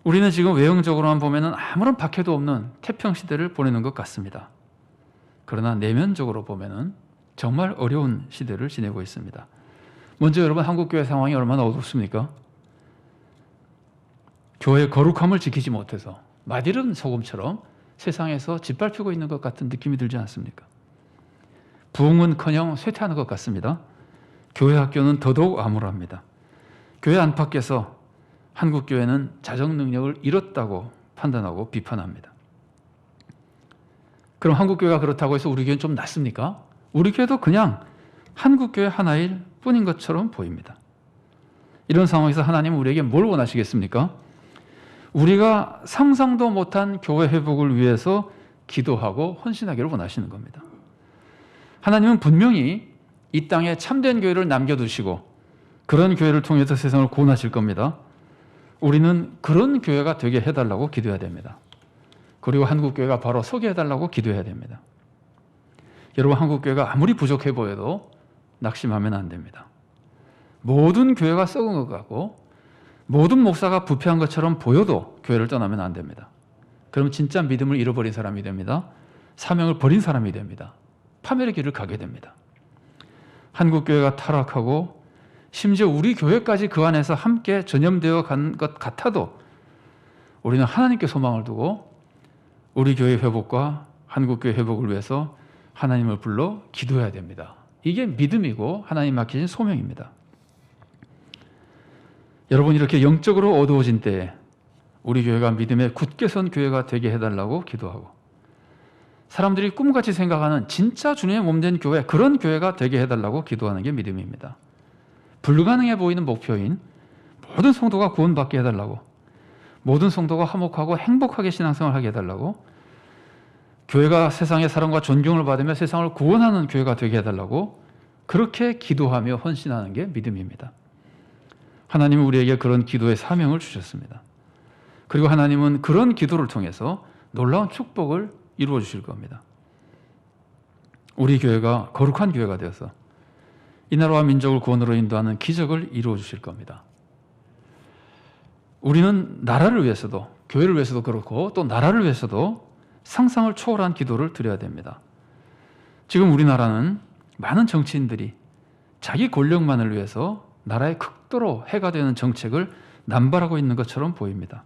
우리는 지금 외형적으로만 보면은 아무런 박해도 없는 태평 시대를 보내는 것 같습니다. 그러나 내면적으로 보면은 정말 어려운 시대를 지내고 있습니다. 먼저 여러분, 한국교회 상황이 얼마나 어둡습니까? 교회의 거룩함을 지키지 못해서 마디른 소금처럼 세상에서 짓밟히고 있는 것 같은 느낌이 들지 않습니까? 부흥은커녕 쇠퇴하는 것 같습니다. 교회 학교는 더더욱 암울합니다. 교회 안팎에서 한국교회는 자정 능력을 잃었다고 판단하고 비판합니다. 그럼 한국교회가 그렇다고 해서 우리 교회는 좀 낫습니까? 우리 교회도 그냥 한국교회 하나일 뿐인 것처럼 보입니다. 이런 상황에서 하나님은 우리에게 뭘 원하시겠습니까? 우리가 상상도 못한 교회 회복을 위해서 기도하고 헌신하기를 원하시는 겁니다. 하나님은 분명히 이 땅에 참된 교회를 남겨두시고 그런 교회를 통해서 세상을 구원하실 겁니다. 우리는 그런 교회가 되게 해달라고 기도해야 됩니다. 그리고 한국교회가 바로 서게 해달라고 기도해야 됩니다. 여러분, 한국교회가 아무리 부족해 보여도 낙심하면 안 됩니다. 모든 교회가 썩은 것 같고 모든 목사가 부패한 것처럼 보여도 교회를 떠나면 안 됩니다. 그럼 진짜 믿음을 잃어버린 사람이 됩니다. 사명을 버린 사람이 됩니다. 파멸의 길을 가게 됩니다. 한국교회가 타락하고 심지어 우리 교회까지 그 안에서 함께 전염되어 간 것 같아도 우리는 하나님께 소망을 두고 우리 교회 회복과 한국교회 회복을 위해서 하나님을 불러 기도해야 됩니다. 이게 믿음이고 하나님 맡기신 소명입니다. 여러분, 이렇게 영적으로 어두워진 때에 우리 교회가 믿음에 굳게 선 교회가 되게 해달라고 기도하고, 사람들이 꿈같이 생각하는 진짜 주님의 몸된 교회, 그런 교회가 되게 해달라고 기도하는 게 믿음입니다. 불가능해 보이는 목표인 모든 성도가 구원받게 해달라고, 모든 성도가 화목하고 행복하게 신앙생활을 하게 해달라고, 교회가 세상의 사랑과 존경을 받으며 세상을 구원하는 교회가 되게 해달라고 그렇게 기도하며 헌신하는 게 믿음입니다. 하나님은 우리에게 그런 기도의 사명을 주셨습니다. 그리고 하나님은 그런 기도를 통해서 놀라운 축복을 이루어 주실 겁니다. 우리 교회가 거룩한 교회가 되어서 이 나라와 민족을 구원으로 인도하는 기적을 이루어 주실 겁니다. 우리는 나라를 위해서도, 교회를 위해서도 그렇고 또 나라를 위해서도 상상을 초월한 기도를 드려야 됩니다. 지금 우리나라는 많은 정치인들이 자기 권력만을 위해서 나라에 극도로 해가 되는 정책을 남발하고 있는 것처럼 보입니다.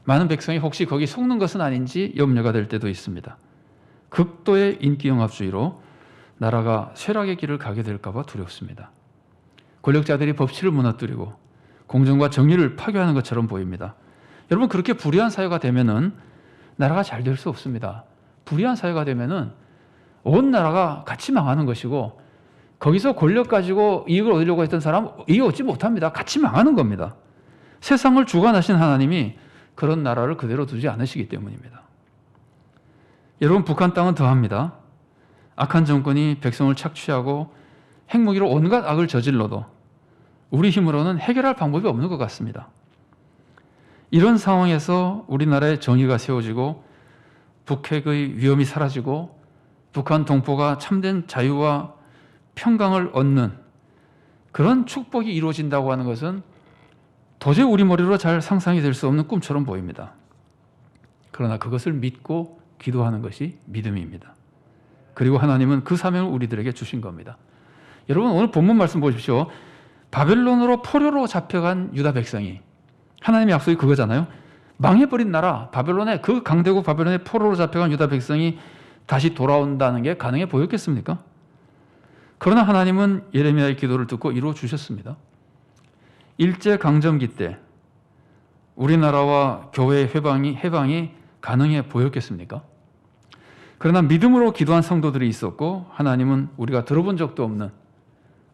많은 백성이 혹시 거기 속는 것은 아닌지 염려가 될 때도 있습니다. 극도의 인기영합주의로 나라가 쇠락의 길을 가게 될까 봐 두렵습니다. 권력자들이 법치를 무너뜨리고 공정과 정의를 파괴하는 것처럼 보입니다. 여러분, 그렇게 불의한 사회가 되면은 나라가 잘 될 수 없습니다. 불의한 사회가 되면은 온 나라가 같이 망하는 것이고, 거기서 권력 가지고 이익을 얻으려고 했던 사람 이익 얻지 못합니다. 같이 망하는 겁니다. 세상을 주관하신 하나님이 그런 나라를 그대로 두지 않으시기 때문입니다. 여러분, 북한 땅은 더합니다. 악한 정권이 백성을 착취하고 핵무기로 온갖 악을 저질러도 우리 힘으로는 해결할 방법이 없는 것 같습니다. 이런 상황에서 우리나라의 정의가 세워지고 북핵의 위험이 사라지고 북한 동포가 참된 자유와 평강을 얻는 그런 축복이 이루어진다고 하는 것은 도저히 우리 머리로 잘 상상이 될 수 없는 꿈처럼 보입니다. 그러나 그것을 믿고 기도하는 것이 믿음입니다. 그리고 하나님은 그 사명을 우리들에게 주신 겁니다. 여러분, 오늘 본문 말씀 보십시오. 바벨론으로 포로로 잡혀간 유다 백성이, 하나님의 약속이 그거잖아요. 망해버린 나라 바벨론에, 그 강대국 바벨론에 포로로 잡혀간 유다 백성이 다시 돌아온다는 게 가능해 보였겠습니까? 그러나 하나님은 예레미야의 기도를 듣고 이루어 주셨습니다. 일제강점기 때 우리나라와 교회의 해방이 가능해 보였겠습니까? 그러나 믿음으로 기도한 성도들이 있었고, 하나님은 우리가 들어본 적도 없는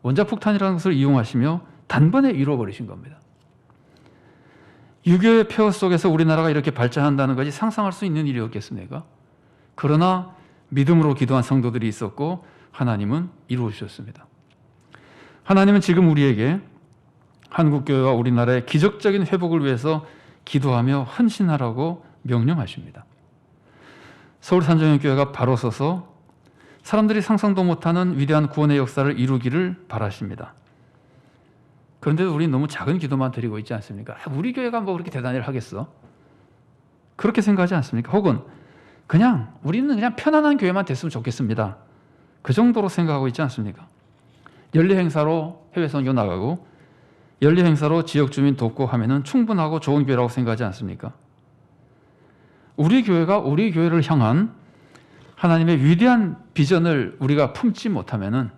원자폭탄이라는 것을 이용하시며 단번에 이루어버리신 겁니다. 유교의 폐허 속에서 우리나라가 이렇게 발전한다는 것이 상상할 수 있는 일이었겠습니까? 그러나 믿음으로 기도한 성도들이 있었고 하나님은 이루어 주셨습니다. 하나님은 지금 우리에게 한국교회와 우리나라의 기적적인 회복을 위해서 기도하며 헌신하라고 명령하십니다. 서울산정연교회가 바로 서서 사람들이 상상도 못하는 위대한 구원의 역사를 이루기를 바라십니다. 그런데도 우리는 너무 작은 기도만 드리고 있지 않습니까? 우리 교회가 뭐 그렇게 대단히 하겠어? 그렇게 생각하지 않습니까? 혹은 우리는 그냥 편안한 교회만 됐으면 좋겠습니다. 그 정도로 생각하고 있지 않습니까? 연례 행사로 해외 선교 나가고 연례 행사로 지역 주민 돕고 하면은 충분하고 좋은 교회라고 생각하지 않습니까? 우리 교회가 우리 교회를 향한 하나님의 위대한 비전을 우리가 품지 못하면은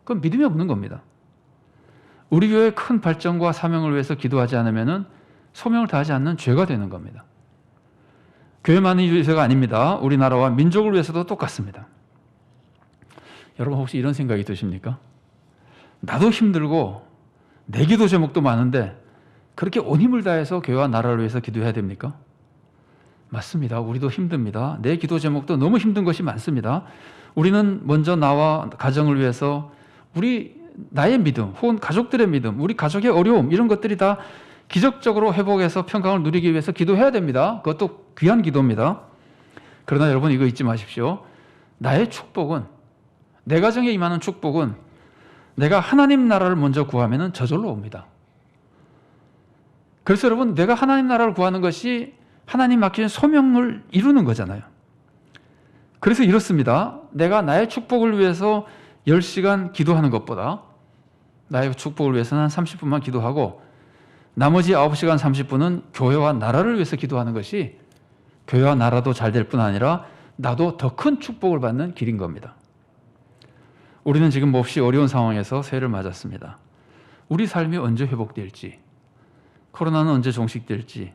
그건 믿음이 없는 겁니다. 우리 교회의 큰 발전과 사명을 위해서 기도하지 않으면은 소명을 다하지 않는 죄가 되는 겁니다. 교회만이 위해서가 아닙니다. 우리나라와 민족을 위해서도 똑같습니다. 여러분, 혹시 이런 생각이 드십니까? 나도 힘들고 내 기도 제목도 많은데 그렇게 온 힘을 다해서 교회와 나라를 위해서 기도해야 됩니까? 맞습니다. 우리도 힘듭니다. 내 기도 제목도 너무 힘든 것이 많습니다. 우리는 먼저 나와 가정을 위해서 나의 믿음, 혹은 가족들의 믿음, 우리 가족의 어려움, 이런 것들이 다 기적적으로 회복해서 평강을 누리기 위해서 기도해야 됩니다. 그것도 귀한 기도입니다. 그러나 여러분, 이거 잊지 마십시오. 나의 축복은, 내 가정에 임하는 축복은 내가 하나님 나라를 먼저 구하면 저절로 옵니다. 그래서 여러분, 내가 하나님 나라를 구하는 것이 하나님 맡긴 소명을 이루는 거잖아요. 그래서 이렇습니다. 내가 나의 축복을 위해서 10시간 기도하는 것보다 나의 축복을 위해서는 한 30분만 기도하고 나머지 9시간 30분은 교회와 나라를 위해서 기도하는 것이 교회와 나라도 잘 될 뿐 아니라 나도 더 큰 축복을 받는 길인 겁니다. 우리는 지금 몹시 어려운 상황에서 새해를 맞았습니다. 우리 삶이 언제 회복될지, 코로나는 언제 종식될지,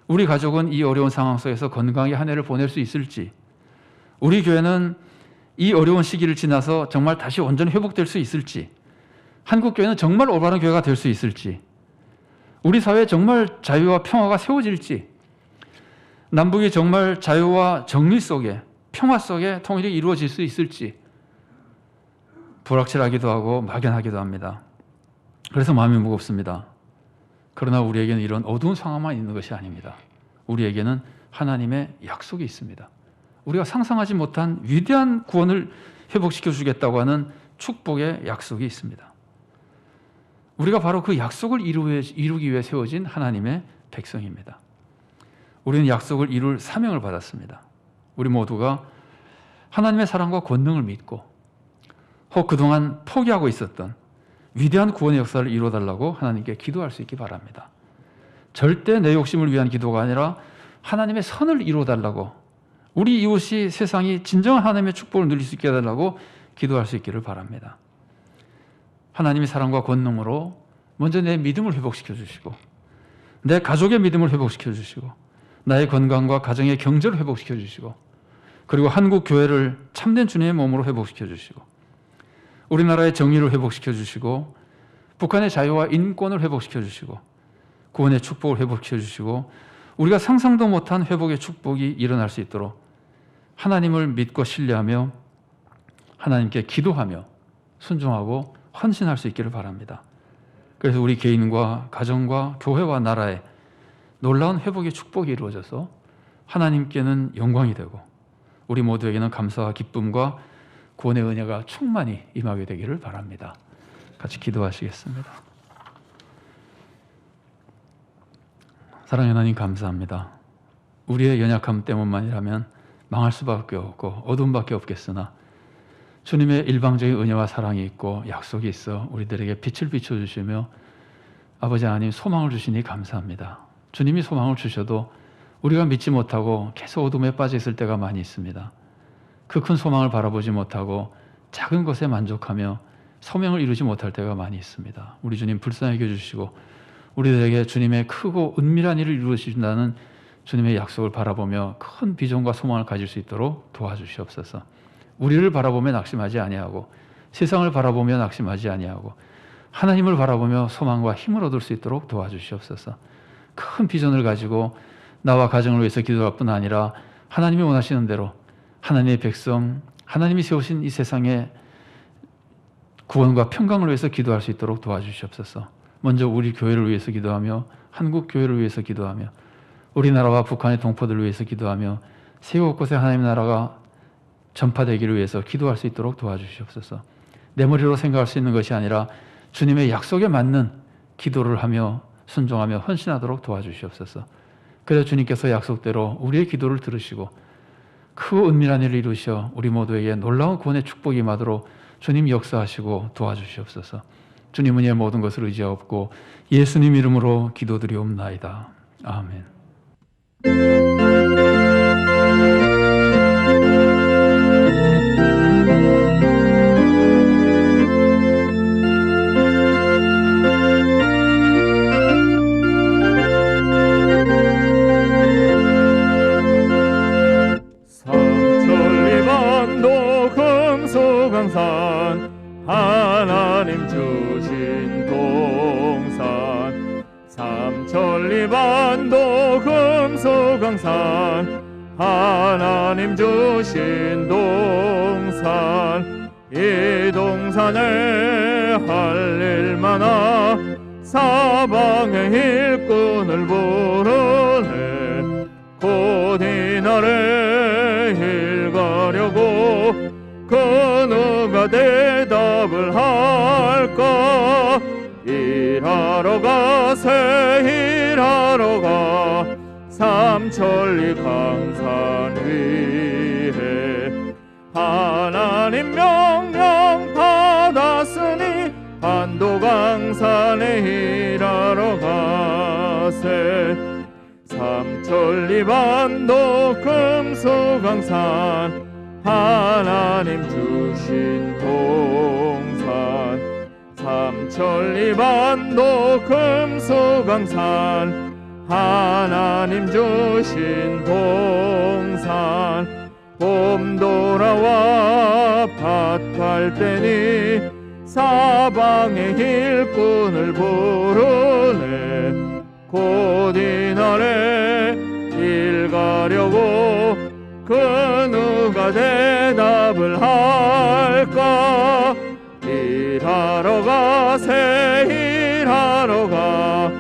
우리 가족은 이 어려운 상황 속에서 건강하게 한 해를 보낼 수 있을지, 우리 교회는 이 어려운 시기를 지나서 정말 다시 온전히 회복될 수 있을지, 한국교회는 정말 올바른 교회가 될 수 있을지, 우리 사회에 정말 자유와 평화가 세워질지, 남북이 정말 자유와 정리 속에, 평화 속에 통일이 이루어질 수 있을지 불확실하기도 하고 막연하기도 합니다. 그래서 마음이 무겁습니다. 그러나 우리에게는 이런 어두운 상황만 있는 것이 아닙니다. 우리에게는 하나님의 약속이 있습니다. 우리가 상상하지 못한 위대한 구원을 회복시켜 주겠다고 하는 축복의 약속이 있습니다. 우리가 바로 그 약속을 이루기 위해 세워진 하나님의 백성입니다. 우리는 약속을 이룰 사명을 받았습니다. 우리 모두가 하나님의 사랑과 권능을 믿고 혹 그동안 포기하고 있었던 위대한 구원의 역사를 이루어달라고 하나님께 기도할 수 있기 바랍니다. 절대 내 욕심을 위한 기도가 아니라 하나님의 선을 이루어달라고, 우리 이웃이 세상이 진정한 하나님의 축복을 누릴 수 있게 해달라고 기도할 수 있기를 바랍니다. 하나님의 사랑과 권능으로 먼저 내 믿음을 회복시켜 주시고, 내 가족의 믿음을 회복시켜 주시고, 나의 건강과 가정의 경제를 회복시켜 주시고, 그리고 한국 교회를 참된 주님의 몸으로 회복시켜 주시고, 우리나라의 정의를 회복시켜 주시고, 북한의 자유와 인권을 회복시켜 주시고, 구원의 축복을 회복시켜 주시고, 우리가 상상도 못한 회복의 축복이 일어날 수 있도록 하나님을 믿고 신뢰하며 하나님께 기도하며 순종하고 헌신할 수 있기를 바랍니다. 그래서 우리 개인과 가정과 교회와 나라에 놀라운 회복의 축복이 이루어져서 하나님께는 영광이 되고 우리 모두에게는 감사와 기쁨과 구원의 은혜가 충만히 임하게 되기를 바랍니다. 같이 기도하시겠습니다. 사랑하는 하나님, 감사합니다. 우리의 연약함 때문만이라면 망할 수밖에 없고 어둠밖에 없겠으나 주님의 일방적인 은혜와 사랑이 있고 약속이 있어 우리들에게 빛을 비춰주시며 아버지 하나님 소망을 주시니 감사합니다. 주님이 소망을 주셔도 우리가 믿지 못하고 계속 어둠에 빠져 있을 때가 많이 있습니다. 그 큰 소망을 바라보지 못하고 작은 것에 만족하며 소명을 이루지 못할 때가 많이 있습니다. 우리 주님 불쌍히 여겨주시고 우리들에게 주님의 크고 은밀한 일을 이루어주신다는 주님의 약속을 바라보며 큰 비전과 소망을 가질 수 있도록 도와주시옵소서. 우리를 바라보며 낙심하지 아니하고 세상을 바라보며 낙심하지 아니하고 하나님을 바라보며 소망과 힘을 얻을 수 있도록 도와주시옵소서. 큰 비전을 가지고 나와 가정을 위해서 기도할 뿐 아니라 하나님이 원하시는 대로 하나님의 백성, 하나님이 세우신 이 세상의 구원과 평강을 위해서 기도할 수 있도록 도와주시옵소서. 먼저 우리 교회를 위해서 기도하며 한국 교회를 위해서 기도하며 우리나라와 북한의 동포들을 위해서 기도하며 세계 곳곳에 하나님의 나라가 전파되기를 위해서 기도할 수 있도록 도와주시옵소서. 내 머리로 생각할 수 있는 것이 아니라 주님의 약속에 맞는 기도를 하며 순종하며 헌신하도록 도와주시옵소서. 그래서 주님께서 약속대로 우리의 기도를 들으시고 크고 은밀한 일을 이루셔 우리 모두에게 놀라운 구원의 축복이 임하도록 주님 역사하시고 도와주시옵소서. 주님은 이 모든 것을 의지하옵고 예수님 이름으로 기도드리옵나이다. 아멘. 삼천리반도 금수강산 하나님 주신 동산 삼천리반도 금수강산 하나님 주신 동산 이 동산에 할 일 많아 사방의 일꾼을 부르네 곧 이날에 일 가려고 그 누가 대답을 할까 일하러 가세 일하러 가 삼천리 강산 위에 하나님 명령 받았으니 반도강산에 일하러 가세. 삼천리 반도 금수강산 하나님 주신 동산. 삼천리 반도 금수강산 하나님 주신 동산. 봄 돌아와 밭갈 때니 사방의 일꾼을 부르네. 곧 이날에 일 가려고 그 누가 대답을 할까. 일하러 가세 일하러 가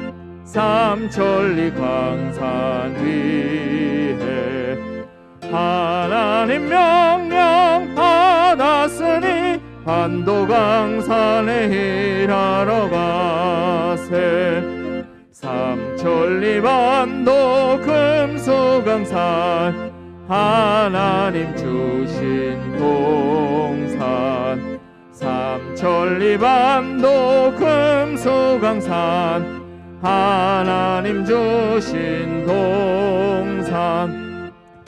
삼천리 강산 위에. 하나님 명령 받았으니 반도강산에 일하러 가세. 삼천리 반도 금수강산 하나님 주신 동산. 삼천리 반도 금수강산 하나님 주신 동산.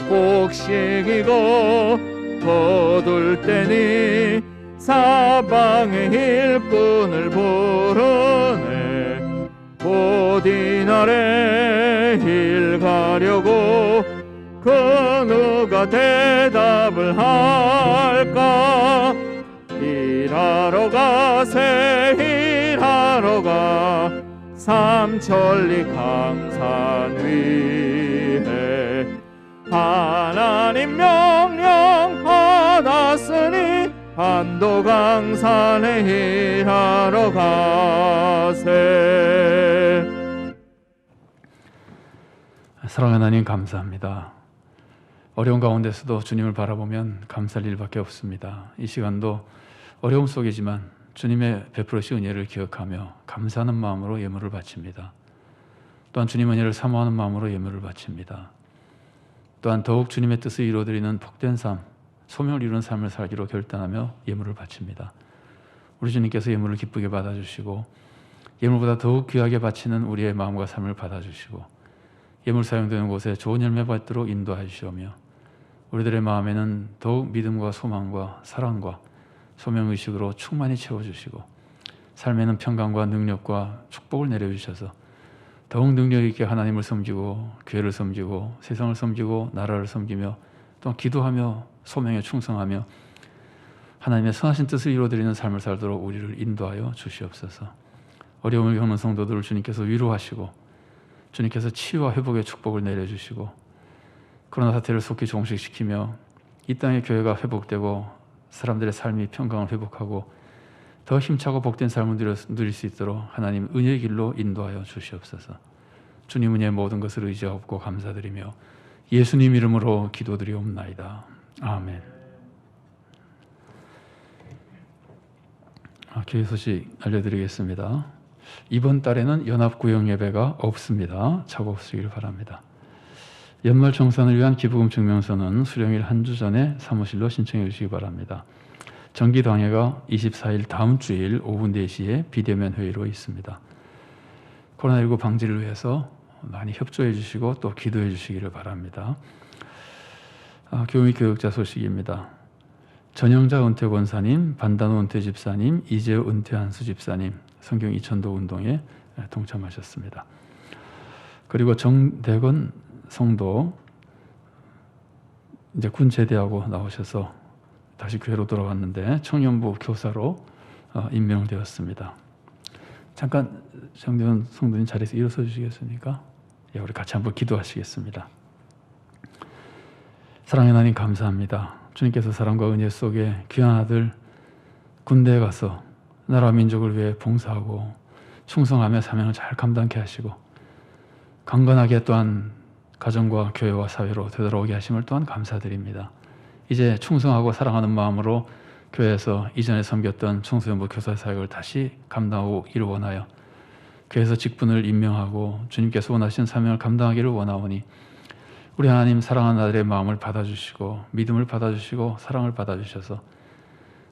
곡식이고 거둘 때니 사방의 일꾼을 부르네. 곧 이날에 일 가려고 그 누가 대답을 할까. 일하러 가세 일하러 가 삼천리 강산 위에. 하나님 명령 받았으니 반도강산에 일하러 가세. 사랑하는 하나님 감사합니다. 어려운 가운데서도 주님을 바라보면 감사할 일밖에 없습니다. 이 시간도 어려움 속이지만 주님의 베풀으신 은혜를 기억하며 감사하는 마음으로 예물을 바칩니다. 또한 주님 은혜를 사모하는 마음으로 예물을 바칩니다. 또한 더욱 주님의 뜻을 이루어드리는 복된 삶, 소명을 이루는 삶을 살기로 결단하며 예물을 바칩니다. 우리 주님께서 예물을 기쁘게 받아주시고 예물보다 더욱 귀하게 바치는 우리의 마음과 삶을 받아주시고 예물 사용되는 곳에 좋은 열매 받도록 인도하여 주시오며 우리들의 마음에는 더욱 믿음과 소망과 사랑과 소명의식으로 충만히 채워주시고 삶에는 평강과 능력과 축복을 내려주셔서 더욱 능력 있게 하나님을 섬기고 교회를 섬기고 세상을 섬기고 나라를 섬기며 또 기도하며 소명에 충성하며 하나님의 선하신 뜻을 이루어드리는 삶을 살도록 우리를 인도하여 주시옵소서. 어려움을 겪는 성도들을 주님께서 위로하시고 주님께서 치유와 회복의 축복을 내려주시고 코로나 사태를 속히 종식시키며 이 땅의 교회가 회복되고 사람들의 삶이 평강을 회복하고 더 힘차고 복된 삶을 누릴 수 있도록 하나님 은혜의 길로 인도하여 주시옵소서. 주님 은혜의 모든 것을 의지하옵고 감사드리며 예수님 이름으로 기도드리옵나이다. 아멘. 교회 소식 알려드리겠습니다. 이번 달에는 연합구역 예배가 없습니다. 착오 없으시길 바랍니다. 연말 정산을 위한 기부금 증명서는 수령일 한 주 전에 사무실로 신청해 주시기 바랍니다. 정기당회가 24일 다음 주일 오후 4시에 비대면 회의로 있습니다. 코로나19 방지를 위해서 많이 협조해 주시고 또 기도해 주시기를 바랍니다. 교회 및 교육자 소식입니다. 전영자 은퇴 권사님, 반단호 은퇴 집사님, 이재호 은퇴 한수 집사님 성경 이천도 운동에 동참하셨습니다. 그리고 정대건 성도 이제 군 제대하고 나오셔서 다시 교회로 돌아왔는데 청년부 교사로 임명되었습니다. 잠깐 정대건 성도님 자리에서 일어서 주시겠습니까? 예, 우리 같이 한번 기도하시겠습니다. 사랑의 하나님 감사합니다. 주님께서 사랑과 은혜 속에 귀한 아들 군대에 가서 나라 민족을 위해 봉사하고 충성하며 사명을 잘 감당케 하시고 강건하게 또한 가정과 교회와 사회로 되돌아오게 하심을 또한 감사드립니다. 이제 충성하고 사랑하는 마음으로 교회에서 이전에 섬겼던 청소년부 교사 사역을 다시 감당하고 이를 원하여 교회에서 직분을 임명하고 주님께서 원하신 사명을 감당하기를 원하오니 우리 하나님 사랑하는 아들의 마음을 받아주시고 믿음을 받아주시고 사랑을 받아주셔서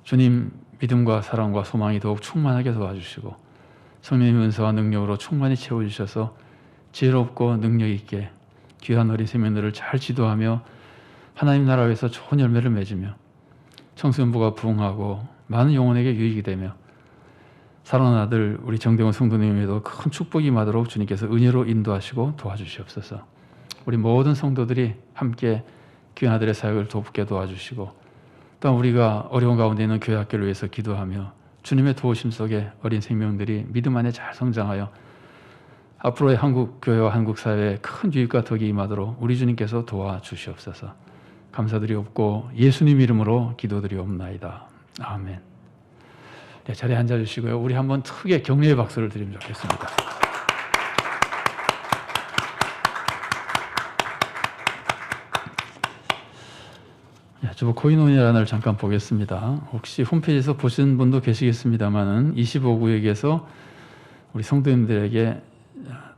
주님 믿음과 사랑과 소망이 더욱 충만하게 도와주시고 성령님의 은사와 능력으로 충만히 채워주셔서 지혜롭고 능력 있게 귀한 어린 생명들을 잘 지도하며 하나님 나라 위해서 좋은 열매를 맺으며 청소년부가 부흥하고 많은 영혼에게 유익이 되며 사랑하는 아들 우리 정대원 성도님에도 큰 축복이 임하도록 주님께서 은혜로 인도하시고 도와주시옵소서. 우리 모든 성도들이 함께 귀한 아들의 사역을 돕게 도와주시고 또한 우리가 어려운 가운데 있는 교회 학교를 위해서 기도하며 주님의 도우심 속에 어린 생명들이 믿음 안에 잘 성장하여 앞으로의 한국 교회와 한국 사회에 큰 유익과 덕이 임하도록 우리 주님께서 도와주시옵소서. 감사드리옵고 예수님 이름으로 기도드리옵나이다. 아멘. 네, 자리에 앉아주시고요. 우리 한번 크게 격려의 박수를 드리면 좋겠습니다. 저번 코인원이라는 잠깐 보겠습니다. 혹시 홈페이지에서 보신 분도 계시겠습니다만은 25구역에서 우리 성도님들에게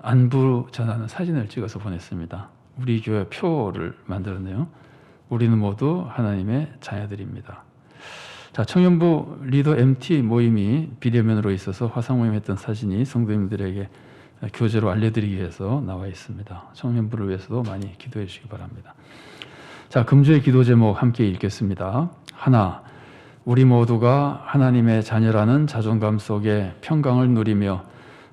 안부 전하는 사진을 찍어서 보냈습니다. 우리 교회 표를 만들었네요. 우리는 모두 하나님의 자녀들입니다. 자, 청년부 리더 MT 모임이 비대면으로 있어서 화상 모임했던 사진이 성도님들에게 교재로 알려드리기 위해서 나와 있습니다. 청년부를 위해서도 많이 기도해 주시기 바랍니다. 자, 금주의 기도 제목 함께 읽겠습니다. 하나, 우리 모두가 하나님의 자녀라는 자존감 속에 평강을 누리며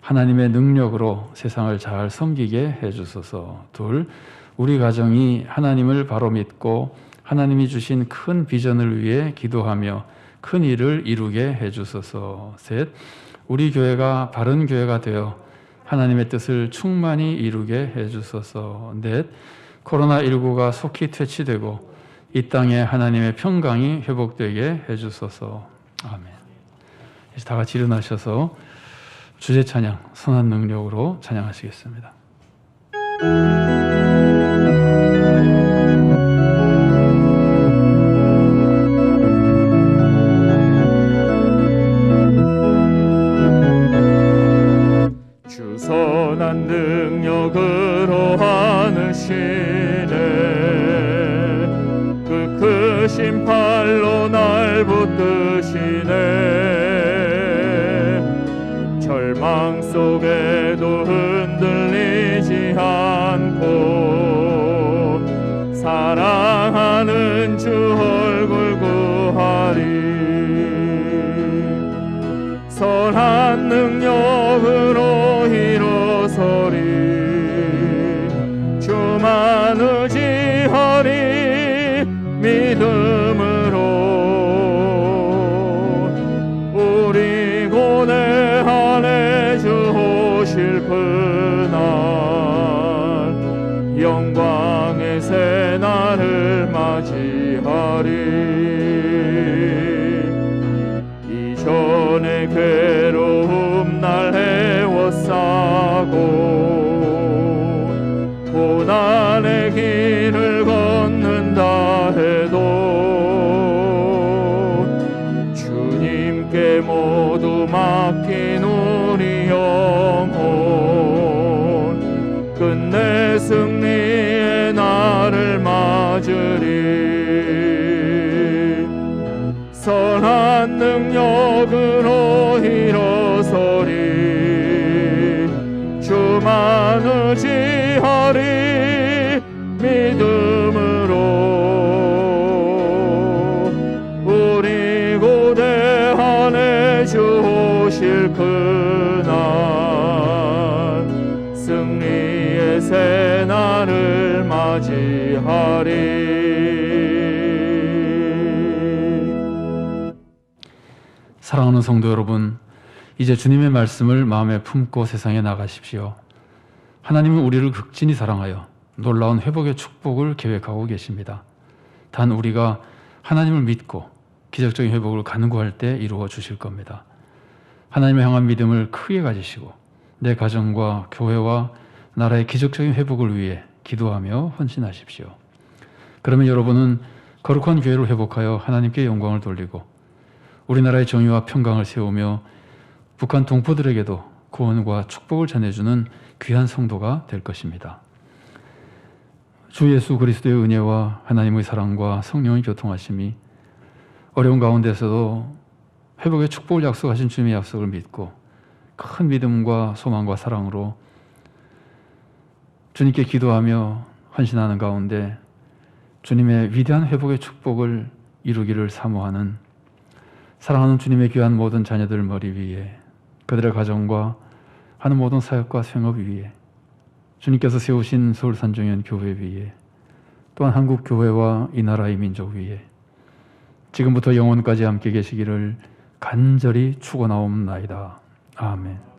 하나님의 능력으로 세상을 잘 섬기게 해주소서. 둘, 우리 가정이 하나님을 바로 믿고 하나님이 주신 큰 비전을 위해 기도하며 큰 일을 이루게 해주소서. 셋, 우리 교회가 바른 교회가 되어 하나님의 뜻을 충만히 이루게 해주소서. 넷, 코로나19가 속히 퇴치되고 이 땅에 하나님의 평강이 회복되게 해주소서. 아멘. 이제 다 같이 일어나셔서 주제 찬양 선한 능력으로 찬양하시겠습니다. 주 선한 능력으로 하느시네 그 크신 팔로 날 붙드시네 절망 속에도 흔들리지 않고 사랑하는 주 얼굴 구하리 선한 능력으로 일어서리 주만 의지하리 믿음으로 우리 고뇌 안에 주 오실 그날 영광의 새날을 맞이하리 이전의 괴로움 날 헤워싸고 고난의 길을 걷는다 해도 주님께 모두 맡긴 우리 영혼 끝내 승리의 날을 맞으리 선한 능력으로 일어서리 주만 의지하리 믿음으로 우리 고대 안에 주 오실 그날 승리의 새날을 맞이하리 사랑하는 성도 여러분, 이제 주님의 말씀을 마음에 품고 세상에 나가십시오. 하나님은 우리를 극진히 사랑하여 놀라운 회복의 축복을 계획하고 계십니다. 단 우리가 하나님을 믿고 기적적인 회복을 간구할 때 이루어 주실 겁니다. 하나님을 향한 믿음을 크게 가지시고 내 가정과 교회와 나라의 기적적인 회복을 위해 기도하며 헌신하십시오. 그러면 여러분은 거룩한 교회를 회복하여 하나님께 영광을 돌리고 우리나라의 정의와 평강을 세우며 북한 동포들에게도 구원과 축복을 전해주는 귀한 성도가 될 것입니다. 주 예수 그리스도의 은혜와 하나님의 사랑과 성령의 교통하심이 어려운 가운데서도 회복의 축복을 약속하신 주님의 약속을 믿고 큰 믿음과 소망과 사랑으로 주님께 기도하며 헌신하는 가운데 주님의 위대한 회복의 축복을 이루기를 사모하는 사랑하는 주님의 귀한 모든 자녀들 머리 위에 그들의 가정과 하는 모든 사역과 생업 위에 주님께서 세우신 서울산정연 교회 위에 또한 한국 교회와 이 나라의 민족 위에 지금부터 영원까지 함께 계시기를 간절히 축원하옵나이다. 아멘.